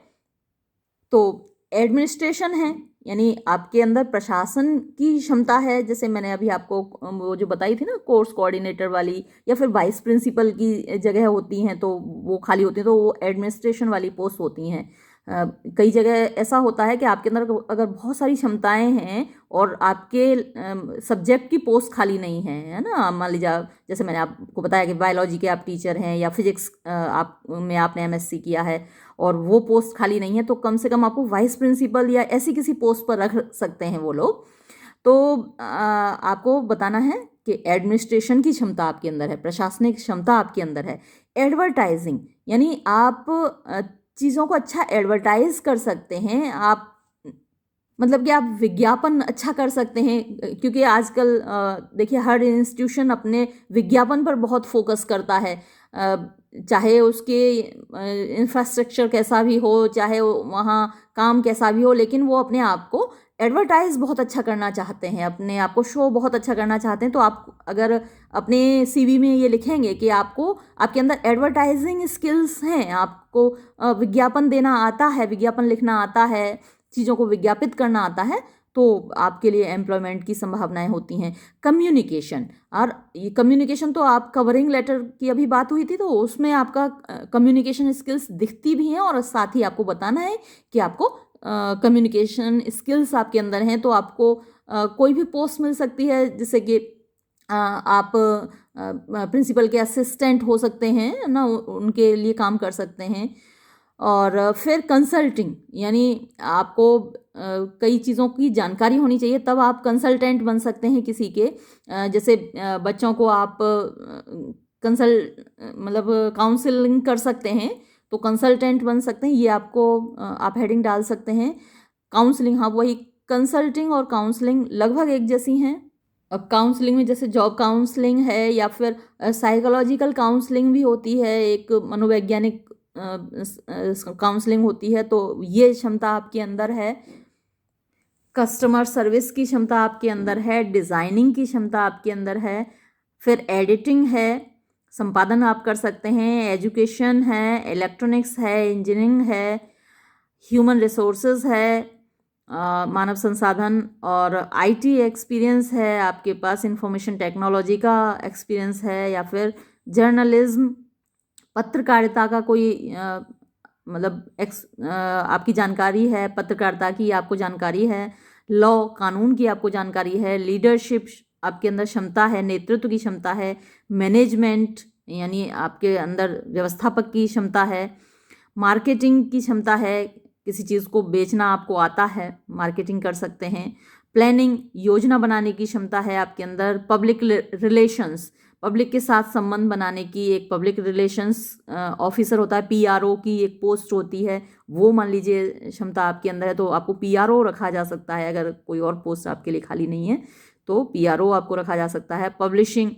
S1: तो एडमिनिस्ट्रेशन है, यानी आपके अंदर प्रशासन की क्षमता है, जैसे मैंने अभी आपको वो जो बताई थी ना कोर्स कोऑर्डिनेटर वाली, या फिर वाइस प्रिंसिपल की जगह होती हैं तो वो खाली होती हैं, तो वो एडमिनिस्ट्रेशन वाली पोस्ट होती हैं। कई जगह ऐसा होता है कि आपके अंदर अगर बहुत सारी क्षमताएं हैं और आपके सब्जेक्ट की पोस्ट खाली नहीं है ना, मान लीजिए जैसे मैंने आपको बताया कि बायोलॉजी के आप टीचर हैं, या फिजिक्स आपने एमएससी किया है और वो पोस्ट खाली नहीं है, तो कम से कम आपको वाइस प्रिंसिपल या ऐसी किसी पोस्ट पर रख सकते हैं वो लोग। तो आपको बताना है कि एडमिनिस्ट्रेशन की क्षमता आपके अंदर है, प्रशासनिक क्षमता आपके अंदर है। एडवर्टाइजिंग, यानी आप चीज़ों को अच्छा एडवर्टाइज कर सकते हैं, आप मतलब कि आप विज्ञापन अच्छा कर सकते हैं, क्योंकि आजकल देखिए हर इंस्टीट्यूशन अपने विज्ञापन पर बहुत फोकस करता है, चाहे उसके इंफ्रास्ट्रक्चर कैसा भी हो, चाहे वहाँ काम कैसा भी हो, लेकिन वो अपने आप को एडवर्टाइज बहुत अच्छा करना चाहते हैं, अपने आप को शो बहुत अच्छा करना चाहते हैं। तो आप अगर अपने सीवी में ये लिखेंगे कि आपके अंदर एडवर्टाइजिंग स्किल्स हैं, आपको विज्ञापन देना आता है, विज्ञापन लिखना आता है, चीज़ों को विज्ञापित करना आता है, तो आपके लिए एम्प्लॉयमेंट की संभावनाएं होती हैं। कम्युनिकेशन, और ये कम्युनिकेशन तो आप कवरिंग लेटर की अभी बात हुई थी, तो उसमें आपका कम्युनिकेशन स्किल्स दिखती भी हैं, और साथ ही आपको बताना है कि आपको कम्युनिकेशन स्किल्स आपके अंदर हैं, तो आपको कोई भी पोस्ट मिल सकती है, जैसे कि आप प्रिंसिपल के असिस्टेंट हो सकते हैं ना, उनके लिए काम कर सकते हैं। और फिर कंसल्टिंग, यानी आपको कई चीज़ों की जानकारी होनी चाहिए, तब आप कंसल्टेंट बन सकते हैं किसी के। जैसे बच्चों को आप मतलब काउंसलिंग कर सकते हैं, तो कंसल्टेंट बन सकते हैं। ये आपको आप हेडिंग डाल सकते हैं। काउंसलिंग, हाँ वही, कंसल्टिंग और काउंसलिंग लगभग एक जैसी हैं। अब काउंसलिंग में जैसे जॉब काउंसलिंग है, या फिर साइकोलॉजिकल काउंसलिंग भी होती है, एक मनोवैज्ञानिक काउंसलिंग होती है, तो ये क्षमता आपके अंदर है। कस्टमर सर्विस की क्षमता आपके अंदर है, डिज़ाइनिंग की क्षमता आपके अंदर है, फिर एडिटिंग है, संपादन आप कर सकते हैं, एजुकेशन है, इलेक्ट्रॉनिक्स है, इंजीनियरिंग है, ह्यूमन रिसोर्सेज है, मानव संसाधन, और आईटी एक्सपीरियंस है आपके पास, इंफॉर्मेशन टेक्नोलॉजी का एक्सपीरियंस है, या फिर जर्नलिज्म, पत्रकारिता का कोई मतलब आपकी जानकारी है, पत्रकारिता की आपको जानकारी है, लॉ कानून की आपको जानकारी है, लीडरशिप आपके अंदर क्षमता है, नेतृत्व की क्षमता है, मैनेजमेंट यानी आपके अंदर व्यवस्थापक की क्षमता है, मार्केटिंग की क्षमता है, किसी चीज़ को बेचना आपको आता है, मार्केटिंग कर सकते हैं, प्लानिंग योजना बनाने की क्षमता है आपके अंदर, पब्लिक रिलेशंस, पब्लिक के साथ संबंध बनाने की, एक पब्लिक रिलेशंस ऑफिसर होता है, पीआरओ की एक पोस्ट होती है, वो मान लीजिए क्षमता आपके अंदर है, तो आपको पीआरओ रखा जा सकता है। अगर कोई और पोस्ट आपके लिए खाली नहीं है तो पीआरओ आपको रखा जा सकता है। पब्लिशिंग,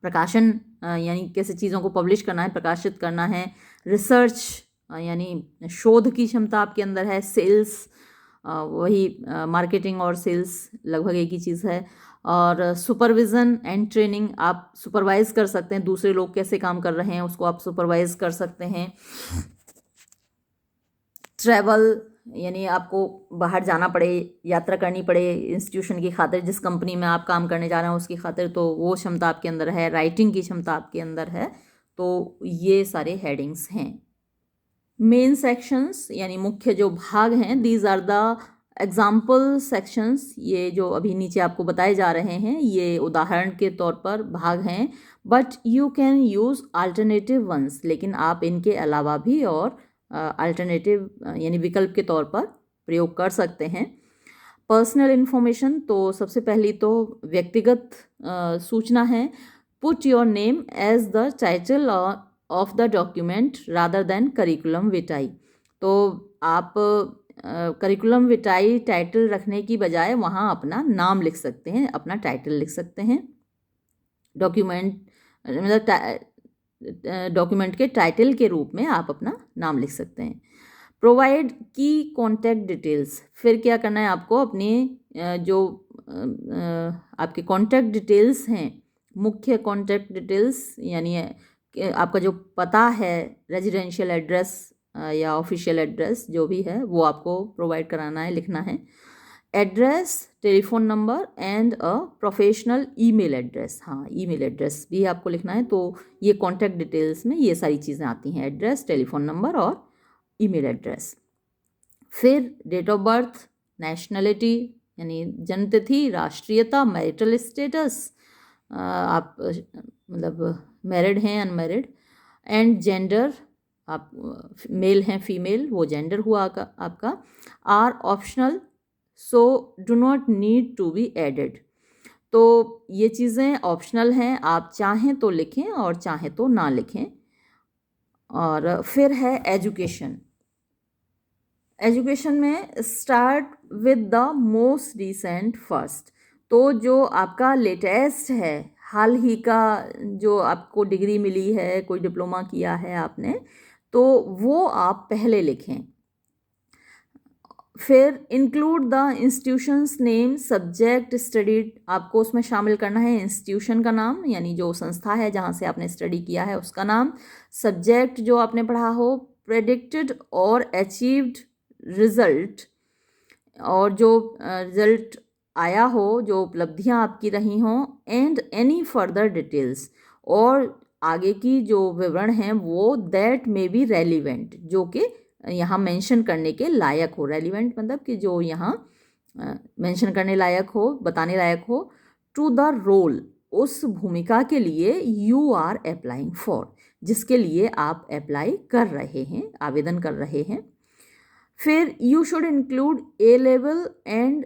S1: प्रकाशन, यानी कैसे चीज़ों को पब्लिश करना है, प्रकाशित करना है। रिसर्च यानी शोध की क्षमता आपके अंदर है। सेल्स, वही मार्केटिंग और सेल्स लगभग एक ही चीज़ है। और सुपरविज़न एंड ट्रेनिंग, आप सुपरवाइज़ कर सकते हैं, दूसरे लोग कैसे काम कर रहे हैं उसको आप सुपरवाइज़ कर सकते हैं। ट्रैवल, यानी आपको बाहर जाना पड़े, यात्रा करनी पड़े इंस्टीट्यूशन की खातिर, जिस कंपनी में आप काम करने जा रहे हैं उसकी खातिर, तो वो क्षमता आपके अंदर है। राइटिंग की क्षमता आपके अंदर है। तो ये सारे हेडिंग्स हैं। मेन सेक्शंस यानी मुख्य जो भाग हैं, these are the example sections, ये जो अभी नीचे आपको बताए जा रहे हैं ये उदाहरण के तौर पर भाग हैं। But you can use alternative ones, लेकिन आप इनके अलावा भी और अल्टरनेटिव यानी विकल्प के तौर पर प्रयोग कर सकते हैं। पर्सनल इन्फॉर्मेशन, तो सबसे पहली तो व्यक्तिगत सूचना है। Put your name as the title of the document rather than curriculum vitae. तो आप करिकुलम विटाई टाइटल रखने की बजाय वहाँ अपना नाम लिख सकते हैं, अपना टाइटल लिख सकते हैं। डॉक्यूमेंट मतलब डॉक्यूमेंट के टाइटल के रूप में आप अपना नाम लिख सकते हैं। प्रोवाइड की कॉन्टैक्ट डिटेल्स, फिर क्या करना है आपको, अपने जो आपके कॉन्टैक्ट डिटेल्स हैं, मुख्य कॉन्टैक्ट डिटेल्स यानी आपका जो पता है, रेजिडेंशियल एड्रेस या ऑफिशियल एड्रेस जो भी है वो आपको प्रोवाइड कराना है, लिखना है। Address, telephone number and a professional email address, हाँ ईमेल एड्रेस भी आपको लिखना है। तो ये कॉन्टैक्ट डिटेल्स में ये सारी चीज़ें आती हैं, एड्रेस, टेलीफोन नंबर और ईमेल एड्रेस। फिर डेट ऑफ बर्थ, नेशनलिटी यानी जन्मतिथि, राष्ट्रीयता, मैरिटल स्टेटस, आप मतलब मैरिड हैं अनमैरिड, एंड जेंडर, आप मेल हैं फीमेल, वो जेंडर हुआ आपका। Are optional so do not need to be added, तो ये चीज़ें ऑप्शनल हैं, आप चाहें तो लिखें और चाहें तो ना लिखें। और फिर है एजुकेशन। एजुकेशन में start with the most recent first, तो जो आपका लेटेस्ट है, हाल ही का जो आपको डिग्री मिली है, कोई डिप्लोमा किया है आपने, तो वो आप पहले लिखें। फिर include the institutions name, subject studied, आपको उसमें शामिल करना है इंस्टीट्यूशन का नाम यानी जो संस्था है जहाँ से आपने स्टडी किया है उसका नाम, सब्जेक्ट जो आपने पढ़ा हो, प्रेडिक्टेड और अचीव्ड रिजल्ट, और जो रिजल्ट आया हो, जो उपलब्धियाँ आपकी रही हों, एंड एनी फर्दर डिटेल्स, और आगे की जो विवरण हैं वो दैट मे बी रेलिवेंट, जो कि यहाँ मेंशन करने के लायक हो। रेलिवेंट मतलब कि जो यहाँ मेंशन करने लायक हो, बताने लायक हो। टू द रोल, उस भूमिका के लिए यू आर अप्लाइंग फॉर, जिसके लिए आप अप्लाई कर रहे हैं, आवेदन कर रहे हैं। फिर you should include A level and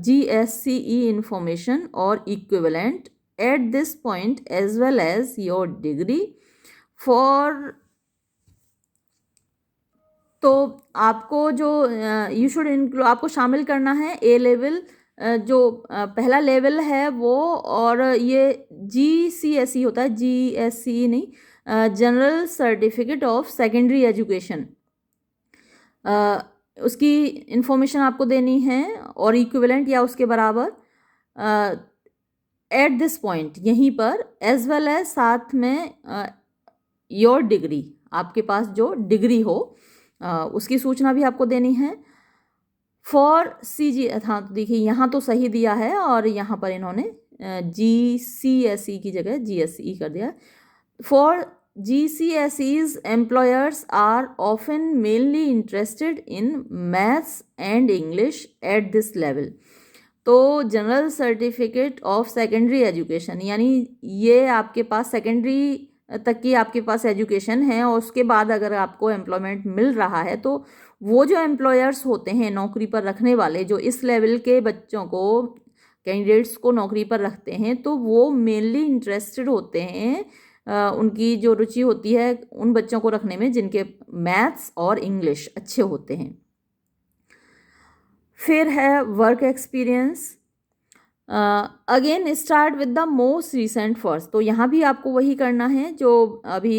S1: GSCE information or equivalent at this point as well as your degree for, तो आपको जो यू शुड इंक्लूड, आपको शामिल करना है ए लेवल, जो पहला लेवल है वो, और ये GCSE होता है, GSCE नहीं, general certificate of secondary education, उसकी इंफॉर्मेशन आपको देनी है, और इक्विवेलेंट या उसके बराबर एट दिस पॉइंट, यहीं पर, एज वेल एज साथ में योर डिग्री, आपके पास जो डिग्री हो उसकी सूचना भी आपको देनी है। फॉर CG, हाँ तो देखिए यहाँ तो सही दिया है और यहाँ पर इन्होंने GCSE की जगह GSE कर दिया। For GCSEs employers are often mainly interested in maths and English at this level। तो general certificate of secondary education, यानी ये आपके पास सेकेंडरी तक की आपके पास एजुकेशन है, और उसके बाद अगर आपको एम्प्लॉयमेंट मिल रहा है तो वो जो एम्प्लॉयर्स होते हैं नौकरी पर रखने वाले, जो इस लेवल के बच्चों को, कैंडिडेट्स को नौकरी पर रखते हैं, तो वो मेनली इंटरेस्टेड होते हैं, उनकी जो रुचि होती है उन बच्चों को रखने में जिनके मैथ्स और इंग्लिश अच्छे होते हैं। फिर है work experience. Again start with the most recent first, तो यहाँ भी आपको वही करना है जो अभी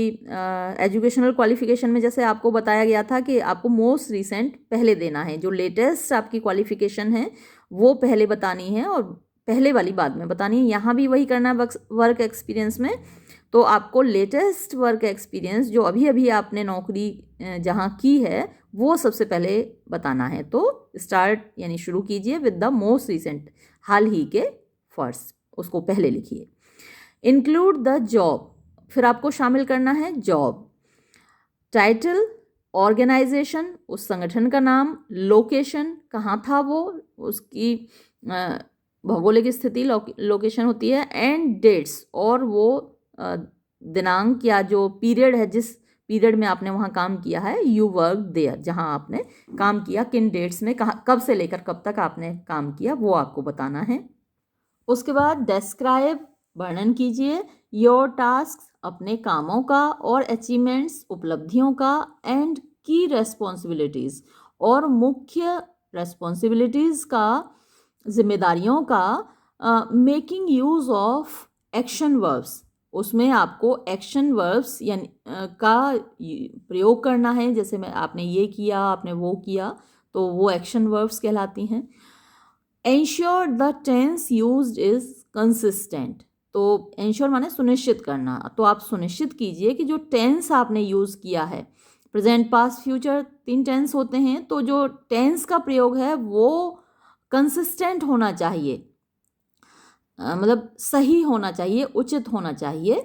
S1: एजुकेशनल क्वालिफिकेशन में जैसे आपको बताया गया था कि आपको मोस्ट रिसेंट पहले देना है, जो लेटेस्ट आपकी क्वालिफिकेशन है वो पहले बतानी है और पहले वाली बाद में बतानी है। यहाँ भी वही करना है वर्क एक्सपीरियंस में, तो आपको लेटेस्ट वर्क एक्सपीरियंस जो अभी अभी आपने नौकरी जहाँ की है वो सबसे पहले बताना है। तो स्टार्ट यानी शुरू कीजिए विद द मोस्ट रिसेंट, हाल ही के फर्स्ट, उसको पहले लिखिए। इंक्लूड द जॉब, फिर आपको शामिल करना है जॉब, टाइटल, ऑर्गेनाइजेशन, उस संगठन का नाम, लोकेशन, कहाँ था वो, उसकी भौगोलिक स्थिति लोकेशन होती है, एंड डेट्स, और वो दिनांक या जो पीरियड है, जिस पीरियड में आपने वहाँ काम किया है, यू वर्क देयर, जहाँ आपने काम किया, किन डेट्स में, कहाँ, कब से लेकर कब तक आपने काम किया, वो आपको बताना है। उसके बाद डिस्क्राइब, वर्णन कीजिए, योर टास्क, अपने कामों का, और अचीवमेंट्स, उपलब्धियों का, एंड की रेस्पॉन्सिबिलिटीज़, और मुख्य रेस्पॉन्सिबिलिटीज़ का, जिम्मेदारियों का। Making use of action verbs, उसमें आपको एक्शन वर्ब्स यानी का प्रयोग करना है, जैसे मैं आपने ये किया, आपने वो किया, तो वो एक्शन वर्ब्स कहलाती हैं। Ensure the tense used is consistent, तो एंश्योर माने सुनिश्चित करना, तो आप सुनिश्चित कीजिए कि जो टेंस आपने यूज़ किया है, प्रेजेंट, पास्ट, फ्यूचर, 3 टेंस होते हैं, तो जो टेंस का प्रयोग है वो कंसिस्टेंट होना चाहिए, मतलब सही होना चाहिए, उचित होना चाहिए।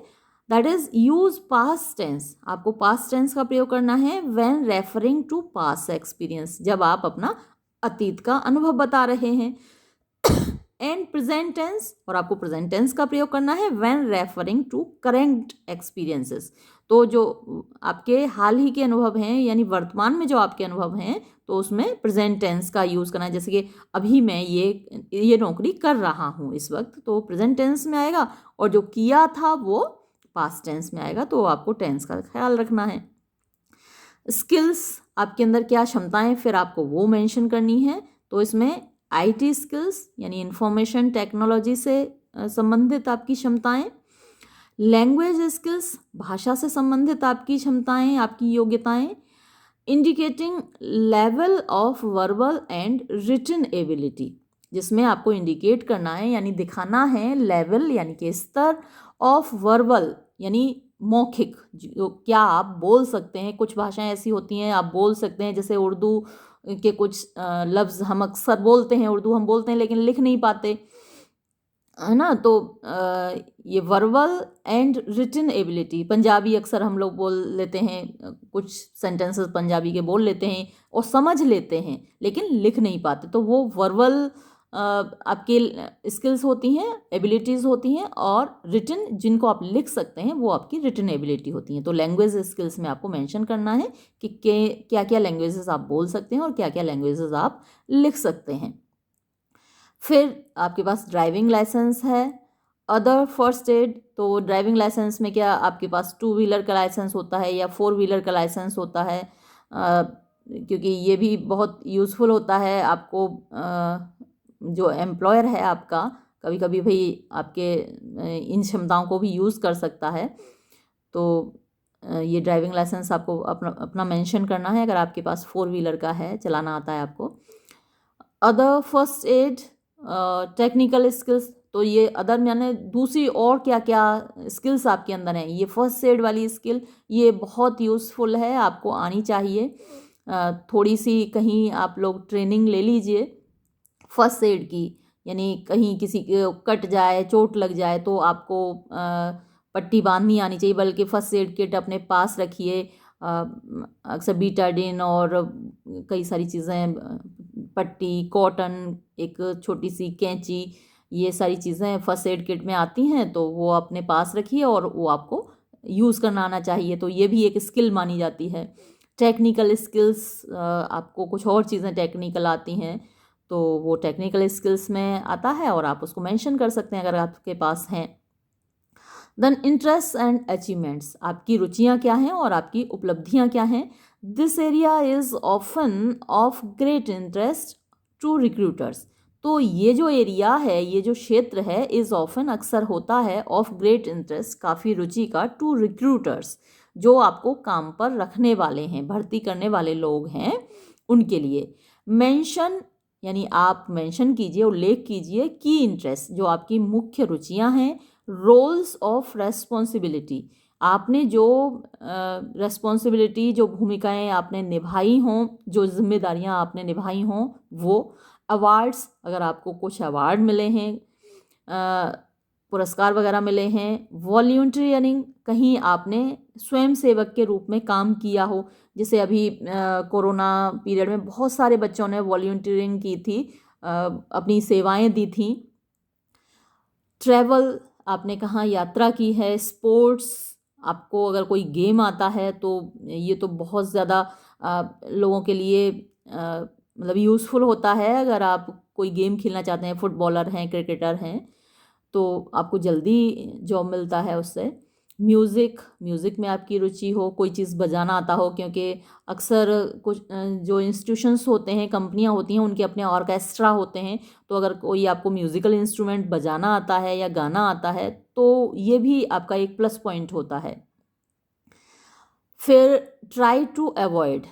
S1: That is use past tense, आपको पास्ट टेंस का प्रयोग करना है when referring to past experience, जब आप अपना अतीत का अनुभव बता रहे हैं। एंड प्रेजेंट टेंस, और आपको प्रेजेंट टेंस का प्रयोग करना है when referring to current experiences, तो जो आपके हाल ही के अनुभव हैं यानी वर्तमान में जो आपके अनुभव हैं, तो उसमें प्रेजेंट टेंस का यूज़ करना है। जैसे कि अभी मैं ये नौकरी कर रहा हूँ इस वक्त, तो प्रेजेंट टेंस में आएगा, और जो किया था वो पास्ट टेंस में आएगा, तो आपको टेंस का ख्याल रखना है। स्किल्स, आपके अंदर क्या क्षमताएं, फिर आपको वो मेंशन करनी है, तो इसमें IT स्किल्स यानी इंफॉर्मेशन टेक्नोलॉजी से संबंधित आपकी क्षमताएं, लैंग्वेज स्किल्स, भाषा से संबंधित आपकी क्षमताएं, आपकी योग्यताएं, indicating level of verbal and written ability, जिसमें आपको इंडिकेट करना है यानी दिखाना है लेवल यानी कि स्तर ऑफ वर्बल यानी मौखिक, जो क्या आप बोल सकते हैं। कुछ भाषाएं ऐसी होती हैं आप बोल सकते हैं, जैसे उर्दू के कुछ लफ्ज़ हम अक्सर बोलते हैं, उर्दू हम बोलते हैं लेकिन लिख नहीं पाते, है ना। तो ये verbal and written ability, Punjabi अक्सर हम लोग बोल लेते हैं, कुछ सेंटेंसेस पंजाबी के बोल लेते हैं और समझ लेते हैं लेकिन लिख नहीं पाते, तो वो वर्बल आपके स्किल्स होती हैं, एबिलिटीज़ होती हैं, और रिटन जिनको आप लिख सकते हैं वो आपकी रिटन एबिलिटी होती हैं। तो लैंग्वेज स्किल्स में आपको मेंशन करना है कि क्या क्या लैंग्वेजेस आप बोल सकते हैं और क्या क्या लैंग्वेजेस आप लिख सकते हैं। फिर आपके पास ड्राइविंग लाइसेंस है। अदर फर्स्ट एड, तो ड्राइविंग लाइसेंस में क्या आपके पास 2 व्हीलर का लाइसेंस होता है या 4 व्हीलर का लाइसेंस होता है, क्योंकि ये भी बहुत यूज़फुल होता है आपको। जो एम्प्लॉयर है आपका कभी कभी भाई आपके इन क्षमताओं को भी यूज़ कर सकता है, तो ये ड्राइविंग लाइसेंस आपको अपना अपना मेंशन करना है अगर आपके पास 4 व्हीलर का है, चलाना आता है आपको। Other first aid, technical skills, तो ये अदर यानी दूसरी और क्या क्या स्किल्स आपके अंदर हैं, ये फर्स्ट एड वाली स्किल ये बहुत यूज़फुल है, आपको आनी चाहिए। थोड़ी सी कहीं आप लोग ट्रेनिंग ले लीजिए फर्स्ट एड की, यानी कहीं किसी को कट जाए, चोट लग जाए तो आपको पट्टी बांधनी आनी चाहिए, बल्कि फर्स्ट एड किट अपने पास रखिए। अक्सर बीटाडिन और कई सारी चीज़ें, पट्टी, कॉटन, एक छोटी सी कैंची, ये सारी चीज़ें फर्स्ट एड किट में आती हैं, तो वो अपने पास रखिए और वो आपको यूज़ करना आना चाहिए, तो ये भी एक स्किल मानी जाती है। टेक्निकल स्किल्स, आपको कुछ और चीज़ें टेक्निकल आती हैं तो वो टेक्निकल स्किल्स में आता है और आप उसको मेंशन कर सकते हैं अगर आपके पास हैं। देन इंटरेस्ट एंड अचीवमेंट्स, आपकी रुचियाँ क्या हैं और आपकी उपलब्धियाँ क्या हैं। This area is often of great interest to recruiters, तो ये जो एरिया है, ये जो क्षेत्र है, इज़ ऑफन अक्सर होता है, ऑफ ग्रेट इंटरेस्ट काफ़ी रुचि का, टू रिक्रूटर्स जो आपको काम पर रखने वाले हैं, भर्ती करने वाले लोग हैं उनके लिए। मेंशन, यानी आप मेंशन कीजिए, उल्लेख कीजिए की इंटरेस्ट, जो आपकी मुख्य रुचियां हैं। रोल्स ऑफ रेस्पॉन्सिबिलिटी, आपने जो रेस्पॉन्सिबिलिटी, जो भूमिकाएं आपने निभाई हों, जो जिम्मेदारियां आपने निभाई हों वो। अवार्ड्स, अगर आपको कुछ अवार्ड मिले हैं, पुरस्कार वगैरह मिले हैं। वॉल्यूंटियरिंग, कहीं आपने स्वयं सेवक के रूप में काम किया हो, जैसे अभी कोरोना पीरियड में बहुत सारे बच्चों ने वॉल्यूंटियरिंग की थी, अपनी सेवाएं दी थी। ट्रैवल, आपने कहाँ यात्रा की है। स्पोर्ट्स, आपको अगर कोई गेम आता है तो ये तो बहुत ज़्यादा लोगों के लिए मतलब यूज़फुल होता है, अगर आप कोई गेम खेलना चाहते हैं, फुटबॉलर हैं, क्रिकेटर हैं, तो आपको जल्दी जॉब मिलता है उससे। म्यूज़िक, म्यूज़िक में आपकी रुचि हो, कोई चीज़ बजाना आता हो, क्योंकि अक्सर कुछ जो इंस्टीट्यूशंस होते हैं, कंपनियां होती हैं, उनके अपने ऑर्केस्ट्रा होते हैं, तो अगर कोई आपको म्यूज़िकल इंस्ट्रूमेंट बजाना आता है या गाना आता है तो ये भी आपका एक प्लस पॉइंट होता है। फिर ट्राई टू अवॉइड,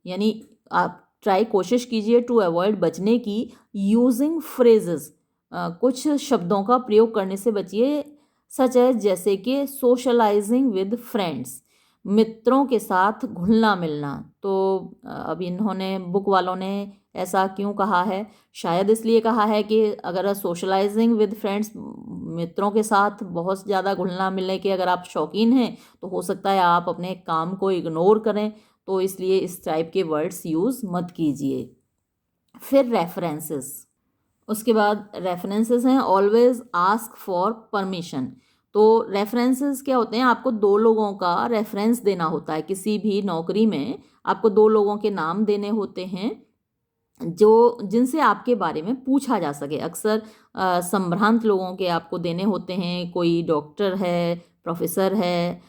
S1: यानी आप ट्राई, कोशिश कीजिए, टू अवॉइड, बचने की। यूजिंग फ्रेजेस, कुछ शब्दों का प्रयोग करने से बचिए, सच है जैसे कि सोशलाइजिंग विद फ्रेंड्स, मित्रों के साथ घुलना मिलना। तो अब इन्होंने बुक वालों ने ऐसा क्यों कहा है, शायद इसलिए कहा है कि अगर सोशलाइजिंग विद फ्रेंड्स, मित्रों के साथ बहुत ज़्यादा घुलना मिलने के अगर आप शौकीन हैं तो हो सकता है आप अपने काम को इग्नोर करें, तो इसलिए इस टाइप के वर्ड्स यूज़ मत कीजिए। फिर रेफरेंसेस, उसके बाद रेफरेंसेस हैं, ऑलवेज आस्क फॉर परमिशन। तो रेफरेंसेस क्या होते हैं, आपको 2 लोगों का रेफरेंस देना होता है, किसी भी नौकरी में आपको 2 लोगों के नाम देने होते हैं जो जिनसे आपके बारे में पूछा जा सके। अक्सर संभ्रांत लोगों के आपको देने होते हैं, कोई डॉक्टर है, प्रोफेसर है,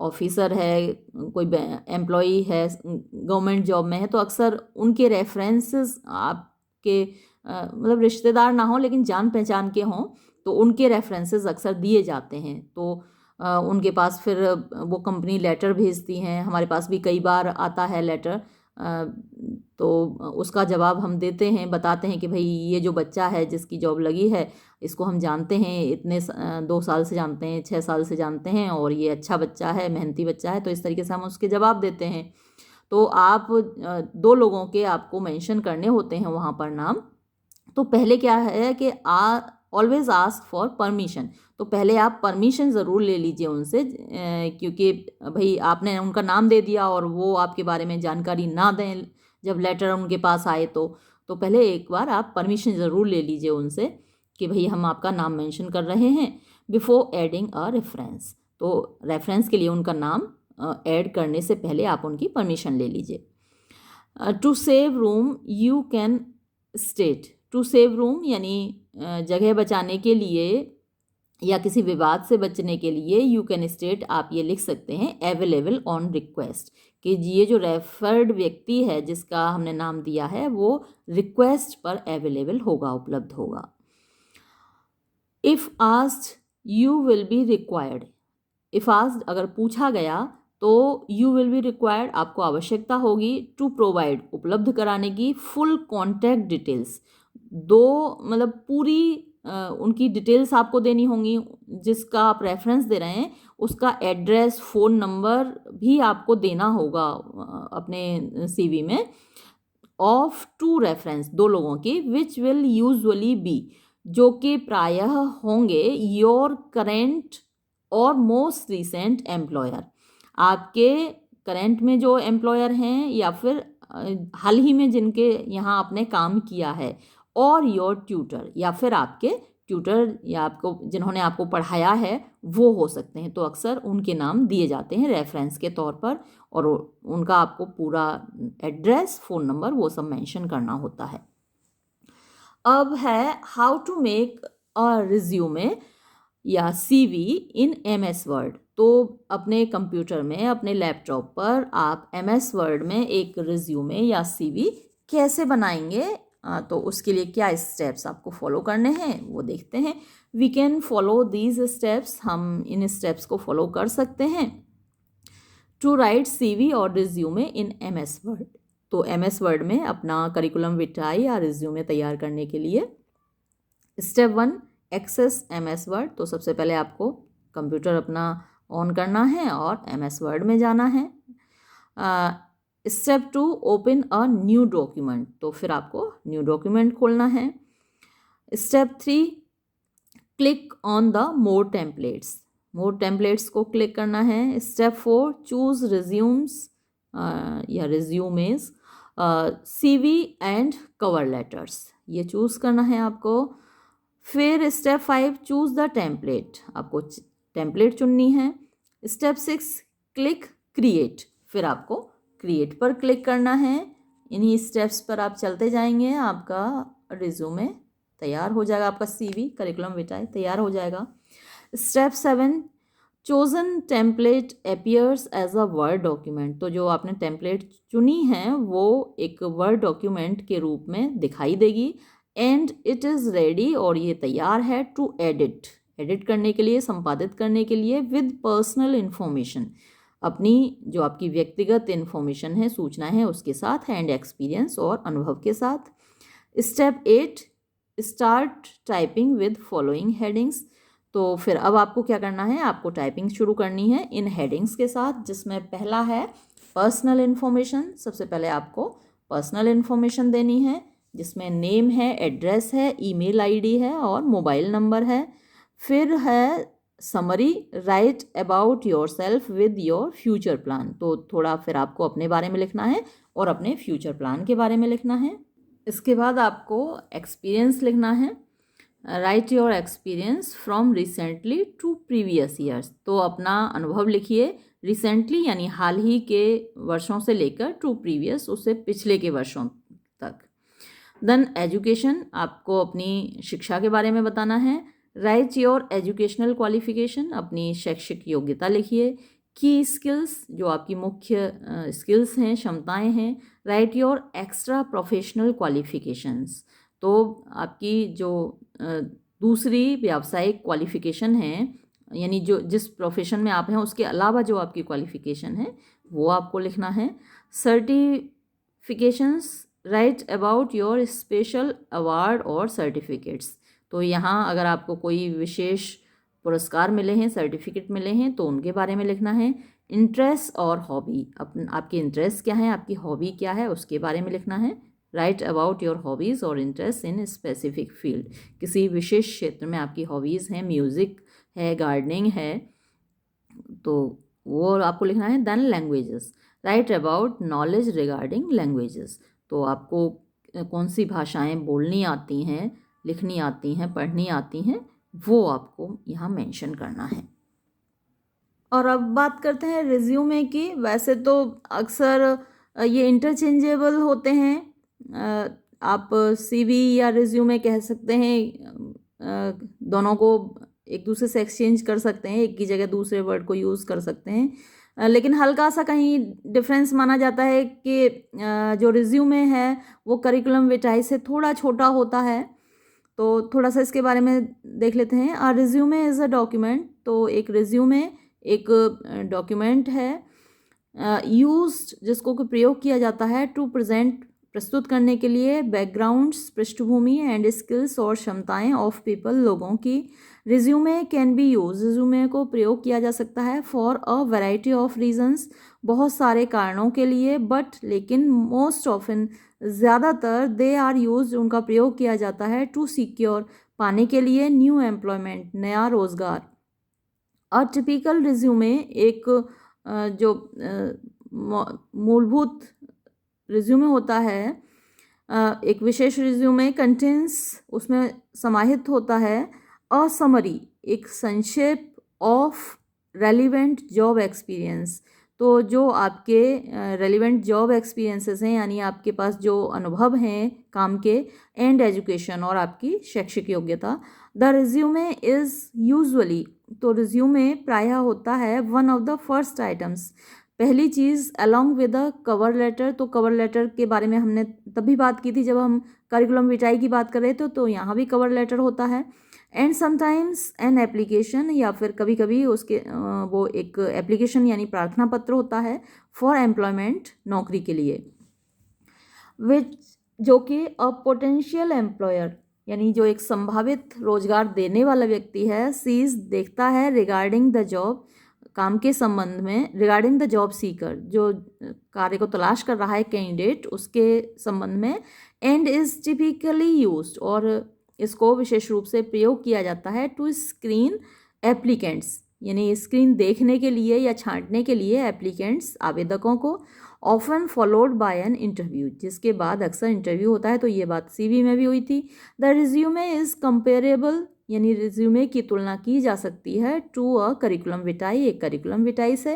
S1: ऑफिसर है, कोई एम्प्लॉई है, गवर्नमेंट जॉब में है, तो अक्सर उनके रेफरेंसेस आपके मतलब रिश्तेदार ना हो लेकिन जान पहचान के हों, तो उनके रेफरेंसेस अक्सर दिए जाते हैं। तो उनके पास फिर वो कंपनी लेटर भेजती हैं, हमारे पास भी कई बार आता है लेटर, तो उसका जवाब हम देते हैं, बताते हैं कि भाई ये जो बच्चा है जिसकी जॉब लगी है, इसको हम जानते हैं, इतने 2 साल से जानते हैं, 6 साल से जानते हैं, और ये अच्छा बच्चा है, मेहनती बच्चा है, तो इस तरीके से हम उसके जवाब देते हैं। तो आप 2 लोगों के आपको मेंशन करने होते हैं वहाँ पर नाम। तो पहले क्या है कि ऑलवेज आस्क फॉर परमिशन। तो पहले आप परमिशन ज़रूर ले लीजिए उनसे, क्योंकि भाई आपने उनका नाम दे दिया और वो आपके बारे में जानकारी ना दें जब लेटर उनके पास आए तो पहले एक बार आप परमिशन ज़रूर ले लीजिए उनसे कि भाई हम आपका नाम मेंशन कर रहे हैं, बिफोर एडिंग अ रेफरेंस। तो रेफरेंस के लिए उनका नाम ऐड करने से पहले आप उनकी परमिशन ले लीजिए। To save room you can state, to save room यानी जगह बचाने के लिए या किसी विवाद से बचने के लिए यू कैन स्टेट आप ये लिख सकते हैं अवेलेबल ऑन रिक्वेस्ट, कि ये जो रेफर्ड व्यक्ति है जिसका हमने नाम दिया है वो रिक्वेस्ट पर अवेलेबल होगा, उपलब्ध होगा। If asked you will be required, if asked अगर पूछा गया तो यू विल बी रिक्वायर्ड आपको आवश्यकता होगी टू प्रोवाइड उपलब्ध कराने की फुल कॉन्टैक्ट डिटेल्स, दो मतलब पूरी उनकी डिटेल्स आपको देनी होंगी, जिसका आप रेफरेंस दे रहे हैं उसका एड्रेस फ़ोन नंबर भी आपको देना होगा अपने सीवी में, ऑफ टू रेफरेंस दो लोगों की, विच विल यूजुअली बी जो कि प्रायः होंगे योर करेंट और मोस्ट रिसेंट एम्प्लॉयर, आपके करेंट में जो एम्प्लॉयर हैं या फिर हाल ही में जिनके यहाँ आपने काम किया है, और योर ट्यूटर या फिर आपके ट्यूटर या आपको जिन्होंने आपको पढ़ाया है वो हो सकते हैं। तो अक्सर उनके नाम दिए जाते हैं रेफरेंस के तौर पर और उनका आपको पूरा एड्रेस फ़ोन नंबर वो सब मेंशन करना होता है। अब है how to make a resume or CV in MS Word. तो अपने कंप्यूटर में अपने लैपटॉप पर आप एमएस वर्ड में एक रिज्यूमे या सीवी कैसे बनाएंगे, तो उसके लिए क्या स्टेप्स आपको फॉलो करने हैं वो देखते हैं। We can follow these steps, हम इन स्टेप्स को फॉलो कर सकते हैं टू राइट सीवी और रिज्यूमे इन एमएस वर्ड। तो एमएस वर्ड में अपना करिकुलम विटाई या रिज्यूमे तैयार करने के लिए स्टेप 1 एक्सेस एमएस वर्ड। तो सबसे पहले आपको कंप्यूटर अपना ऑन करना है और एमएस वर्ड में जाना है। Step 2 open a new document, तो फिर आपको न्यू डॉक्यूमेंट खोलना है। Step 3 click on the more templates, more templates को क्लिक करना है। स्टेप 4 चूज रिज्यूम्स या resumes, CV and cover letters, ये चूज़ करना है आपको। फिर स्टेप 5 चूज़ द टेम्पलेट, आपको टेम्पलेट चुननी है। स्टेप 6 क्लिक क्रिएट, फिर आपको क्रिएट पर क्लिक करना है। इन्हीं स्टेप्स पर आप चलते जाएंगे, आपका रिज्यूमे तैयार हो जाएगा, आपका सीवी करिकुलम विटाई तैयार हो जाएगा। Step 7 chosen template appears as a word document, तो जो आपने टेम्पलेट चुनी है वो एक वर्ड डॉक्यूमेंट के रूप में दिखाई देगी। एंड इट इज़ रेडी, और ये तैयार है टू एडिट, एडिट करने के लिए, संपादित करने के लिए विद पर्सनल इन्फॉर्मेशन, अपनी जो आपकी व्यक्तिगत इन्फॉर्मेशन है, सूचना है उसके साथ, एंड एक्सपीरियंस और अनुभव के साथ। Step 8 start typing with following headings, तो फिर अब आपको क्या करना है, आपको टाइपिंग शुरू करनी है इन हेडिंग्स के साथ, जिसमें पहला है पर्सनल इन्फॉर्मेशन। सबसे पहले आपको पर्सनल इन्फॉर्मेशन देनी है, जिसमें नेम है, एड्रेस है, ईमेल आईडी है और मोबाइल नंबर है। फिर है summary, right about your self with your future plan, तो थोड़ा फिर आपको अपने बारे में लिखना है और अपने फ्यूचर प्लान के बारे में लिखना है। इसके बाद आपको एक्सपीरियंस लिखना है, write your experience from recently to previous years, तो अपना अनुभव लिखिए, रिसेंटली यानी हाल ही के वर्षों से लेकर टू प्रीवियस उससे पिछले के वर्षों तक। देन एजुकेशन, आपको अपनी शिक्षा के बारे में बताना है। राइट योर एजुकेशनल क्वालिफिकेशन, अपनी शैक्षिक योग्यता लिखिए। की स्किल्स, जो आपकी मुख्य स्किल्स हैं, क्षमताएं हैं। Right your extra professional qualifications, तो आपकी जो दूसरी व्यावसायिक क्वालिफिकेशन है, यानी जो जिस प्रोफेशन में आप हैं उसके अलावा जो आपकी क्वालिफिकेशन है वो आपको लिखना है। Certifications, right about your special award और सर्टिफिकेट्स, तो यहाँ अगर आपको कोई विशेष पुरस्कार मिले हैं, सर्टिफिकेट मिले हैं तो उनके बारे में लिखना है। इंटरेस्ट और हॉबी, आपके इंटरेस्ट क्या है, आपकी हॉबी क्या है उसके बारे में लिखना है। राइट अबाउट योर हॉबीज़ और इंटरेस्ट इन स्पेसिफिक फील्ड। किसी विशेष क्षेत्र में आपकी हॉबीज़ हैं, म्यूज़िक है, गार्डनिंग है, तो वो आपको लिखना है। Then languages, write about knowledge regarding languages. तो आपको कौन सी भाषाएं बोलनी आती हैं, लिखनी आती हैं, पढ़नी आती हैं, वो आपको यहाँ मेंशन करना है। और अब बात करते हैं रिज्यूमे की। वैसे तो अक्सर ये इंटरचेंजेबल होते हैं, आप सीवी या रिज्यूमे कह सकते हैं, दोनों को एक दूसरे से एक्सचेंज कर सकते हैं, एक की जगह दूसरे वर्ड को यूज़ कर सकते हैं, लेकिन हल्का सा कहीं डिफरेंस माना जाता है कि जो रिज्यूमे है वो करिकुलम विटाई से थोड़ा छोटा होता है। तो थोड़ा सा इसके बारे में देख लेते हैं। आ रिज्यूमे इज़ अ डॉक्यूमेंट। तो एक रिज्यूमे एक डॉक्यूमेंट है यूज्ड, जिसको कि प्रयोग किया जाता है टू प्रेजेंट, प्रस्तुत करने के लिए, बैकग्राउंड्स, पृष्ठभूमि एंड स्किल्स और क्षमताएं ऑफ पीपल, लोगों की। Resume can be use, resume को प्रयोग किया जा सकता है for a variety of reasons, बहुत सारे कारणों के लिए, बट लेकिन मोस्ट ऑफन, ज़्यादातर, दे आर यूज, उनका प्रयोग किया जाता है टू सिक्योर, पाने के लिए, न्यू एम्प्लॉयमेंट, नया रोजगार। अ टिपिकल रिज्यूमे एक जो मूलभूत रिज्यूमे होता है, एक विशेष रिज्यूमे कंटेंस, उसमें समाहित होता है अ समरी, एक संक्षेप ऑफ रेलिवेंट जॉब एक्सपीरियंस। तो जो आपके रेलिवेंट जॉब एक्सपीरियंसेस हैं, यानी आपके पास जो अनुभव हैं काम के, एंड एजुकेशन, और आपकी शैक्षिक योग्यता। द रिज्यूमे इज़ यूजुअली, तो रिज्यूमे प्रायः होता है one of the first items, पहली चीज़, along with a cover letter. तो कवर लेटर के बारे में हमने तभी बात की थी जब हम करिकुलम विटाई की बात कर रहे थे, तो यहाँ भी कवर लेटर होता है। एंड समटाइम्स एन एप्लीकेशन, या फिर कभी कभी उसके वो एक एप्लीकेशन यानी प्रार्थना पत्र होता है फॉर एम्प्लॉयमेंट, नौकरी के लिए। विच, जो कि अ पोटेंशियल एम्प्लॉयर, यानी जो एक संभावित रोजगार देने वाला व्यक्ति है, सीज, देखता है, रिगार्डिंग द जॉब, काम के संबंध में, रिगार्डिंग द जॉब सीकर, जो कार्य को तलाश कर रहा है कैंडिडेट, उसके संबंध में, एंड इज टिपिकली यूज्ड, और इसको विशेष रूप से प्रयोग किया जाता है टू स्क्रीन एप्लीकेंट्स, यानी स्क्रीन देखने के लिए या छांटने के लिए एप्लीकेंट्स, आवेदकों को। Often followed by an interview, जिसके बाद अक्सर इंटरव्यू होता है। तो ये बात सीवी में भी हुई थी। द रिज्यूमे इज़ कंपेरेबल, यानी रिज्यूमे की तुलना की जा सकती है टू अ करिकुलम विटाई, एक करिकुलम विटाई से।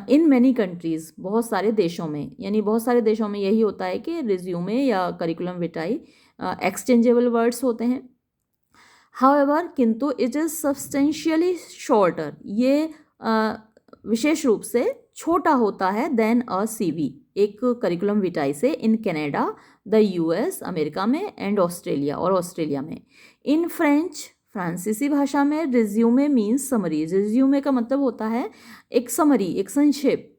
S1: इन मैनी कंट्रीज़, बहुत सारे देशों में, यानी बहुत सारे देशों में यही होता है कि रिज्यूमे या करिकुलम विटाई एक्सचेंजेबल वर्ड्स होते हैं। हाउएवर, किंतु इट इज़ सब्सटेंशियली शॉर्टर, ये विशेष रूप से छोटा होता है देन अ सीवी, एक करिकुलम विटाई से, in Canada, the US, America में, एंड ऑस्ट्रेलिया, और ऑस्ट्रेलिया में। इन फ्रेंच, फ्रांसीसी भाषा में, रिज्यूमे मीन्स समरी, रिज्यूमे का मतलब होता है एक समरी, एक संक्षेप।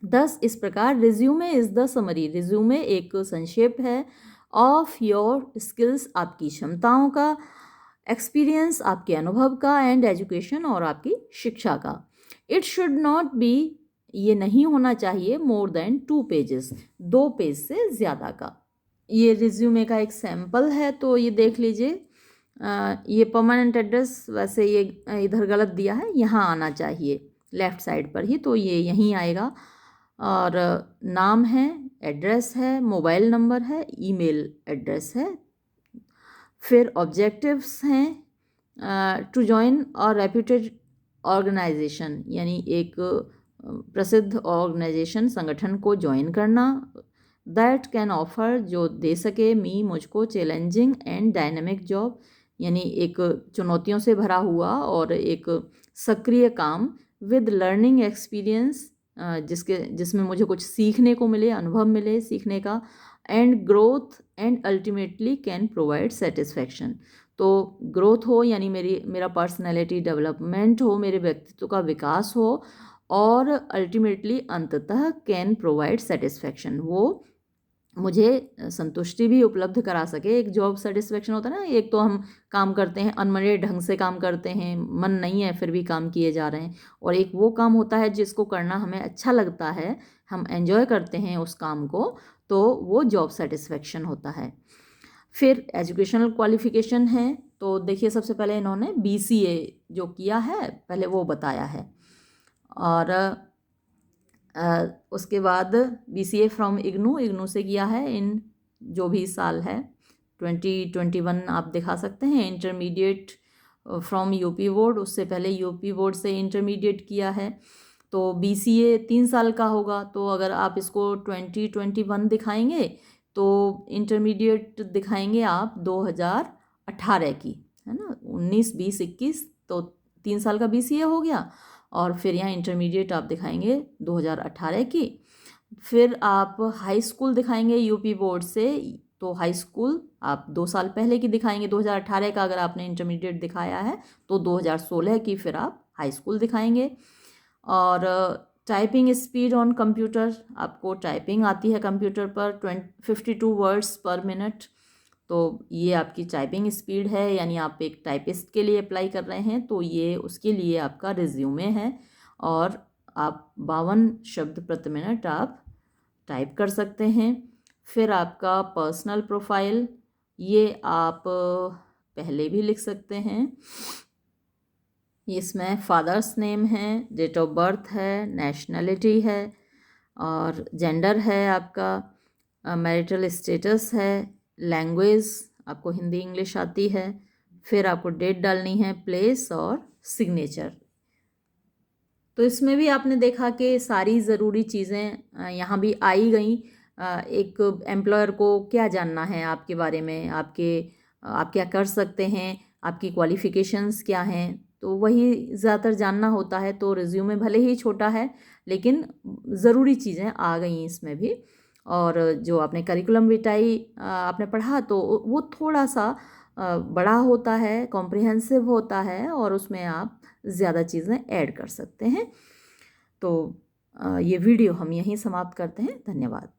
S1: दस, इस प्रकार, resume is the summary, resume एक संक्षेप है ऑफ योर स्किल्स, आपकी क्षमताओं का, एक्सपीरियंस, आपके अनुभव का, एंड एजुकेशन, और आपकी शिक्षा का। इट शुड नॉट बी, ये नहीं होना चाहिए, मोर देन 2 पेजेस, 2 पेज से ज़्यादा का। ये रिज्यूमे का एक सैम्पल है, तो ये देख लीजिए। ये परमानेंट एड्रेस वैसे ये इधर गलत दिया है, यहाँ आना चाहिए लेफ़्ट साइड पर ही, तो ये यहीं आएगा। और नाम है, एड्रेस है, मोबाइल नंबर है, ईमेल एड्रेस है। फिर ऑब्जेक्टिव्स हैं, टू जॉइन और रेप्यूटेड ऑर्गेनाइजेशन, यानी एक प्रसिद्ध ऑर्गेनाइजेशन, संगठन को ज्वाइन करना। दैट कैन ऑफर, जो दे सके, मी, मुझको, चैलेंजिंग एंड डायनेमिक जॉब, यानी एक चुनौतियों से भरा हुआ और एक सक्रिय काम, विद लर्निंग एक्सपीरियंस, जिसमें मुझे कुछ सीखने को मिले, अनुभव मिले सीखने का, and growth, and ultimately can provide satisfaction. तो ग्रोथ हो, यानी मेरा पर्सनैलिटी डेवलपमेंट हो, मेरे व्यक्तित्व का विकास हो, और अल्टीमेटली अंततः कैन प्रोवाइड सेटिस्फैक्शन, वो मुझे संतुष्टि भी उपलब्ध करा सके। एक जॉब सेटिस्फेक्शन होता है ना, एक तो हम काम करते हैं अनमने ढंग से काम करते हैं, मन नहीं है फिर भी काम किए जा रहे हैं, और एक वो काम होता है जिसको करना हमें अच्छा लगता है, हम एंजॉय करते हैं उस काम को, तो वो जॉब सेटिस्फेक्शन होता है। फिर एजुकेशनल क्वालिफिकेशन है, तो देखिए सबसे पहले इन्होंने BCA जो किया है पहले वो बताया है, और उसके बाद BCA फ्रॉम इग्नू से किया है इन जो भी साल है 2021 आप दिखा सकते हैं। इंटरमीडिएट फ्रॉम यूपी बोर्ड, उससे पहले यूपी बोर्ड से इंटरमीडिएट किया है, तो BCA 3 साल का होगा, तो अगर आप इसको 2021 दिखाएंगे तो इंटरमीडिएट दिखाएंगे आप 2018 की, है ना, 19, 20, 21, तो 3 साल का BCA हो गया, और फिर यहाँ इंटरमीडिएट आप दिखाएंगे 2018 की। फिर आप हाई स्कूल दिखाएंगे यूपी बोर्ड से, तो हाई स्कूल आप 2 साल पहले की दिखाएंगे, 2018 का अगर आपने इंटरमीडिएट दिखाया है तो 2016 की फिर आप हाई स्कूल दिखाएंगे। और टाइपिंग स्पीड ऑन कंप्यूटर, आपको टाइपिंग आती है कंप्यूटर पर 52 वर्ड्स पर मिनट, तो ये आपकी टाइपिंग स्पीड है, यानी आप एक टाइपिस्ट के लिए अप्लाई कर रहे हैं तो ये उसके लिए आपका रिज्यूमे है, और आप 52 शब्द प्रति मिनट आप टाइप कर सकते हैं। फिर आपका पर्सनल प्रोफाइल, ये आप पहले भी लिख सकते हैं, इसमें फादर्स नेम है, डेट ऑफ बर्थ है, नेशनलिटी है, और जेंडर है आपका, मैरिटल स्टेटस है, लैंग्वेज आपको हिंदी इंग्लिश आती है, फिर आपको डेट डालनी है, प्लेस और सिग्नेचर। तो इसमें भी आपने देखा कि सारी ज़रूरी चीज़ें यहाँ भी आई गई। एक एम्प्लॉयर को क्या जानना है आपके बारे में, आप क्या कर सकते हैं, आपकी क्वालिफ़िकेशंस क्या हैं, तो वही ज़्यादातर जानना होता है। तो रिज्यूमे भले ही छोटा है लेकिन ज़रूरी चीज़ें आ गई इसमें भी। और जो आपने करिकुलम विटाई आपने पढ़ा तो वो थोड़ा सा बड़ा होता है, कॉम्प्रिहेंसिव होता है, और उसमें आप ज़्यादा चीज़ें ऐड कर सकते हैं। तो ये वीडियो हम यहीं समाप्त करते हैं। धन्यवाद।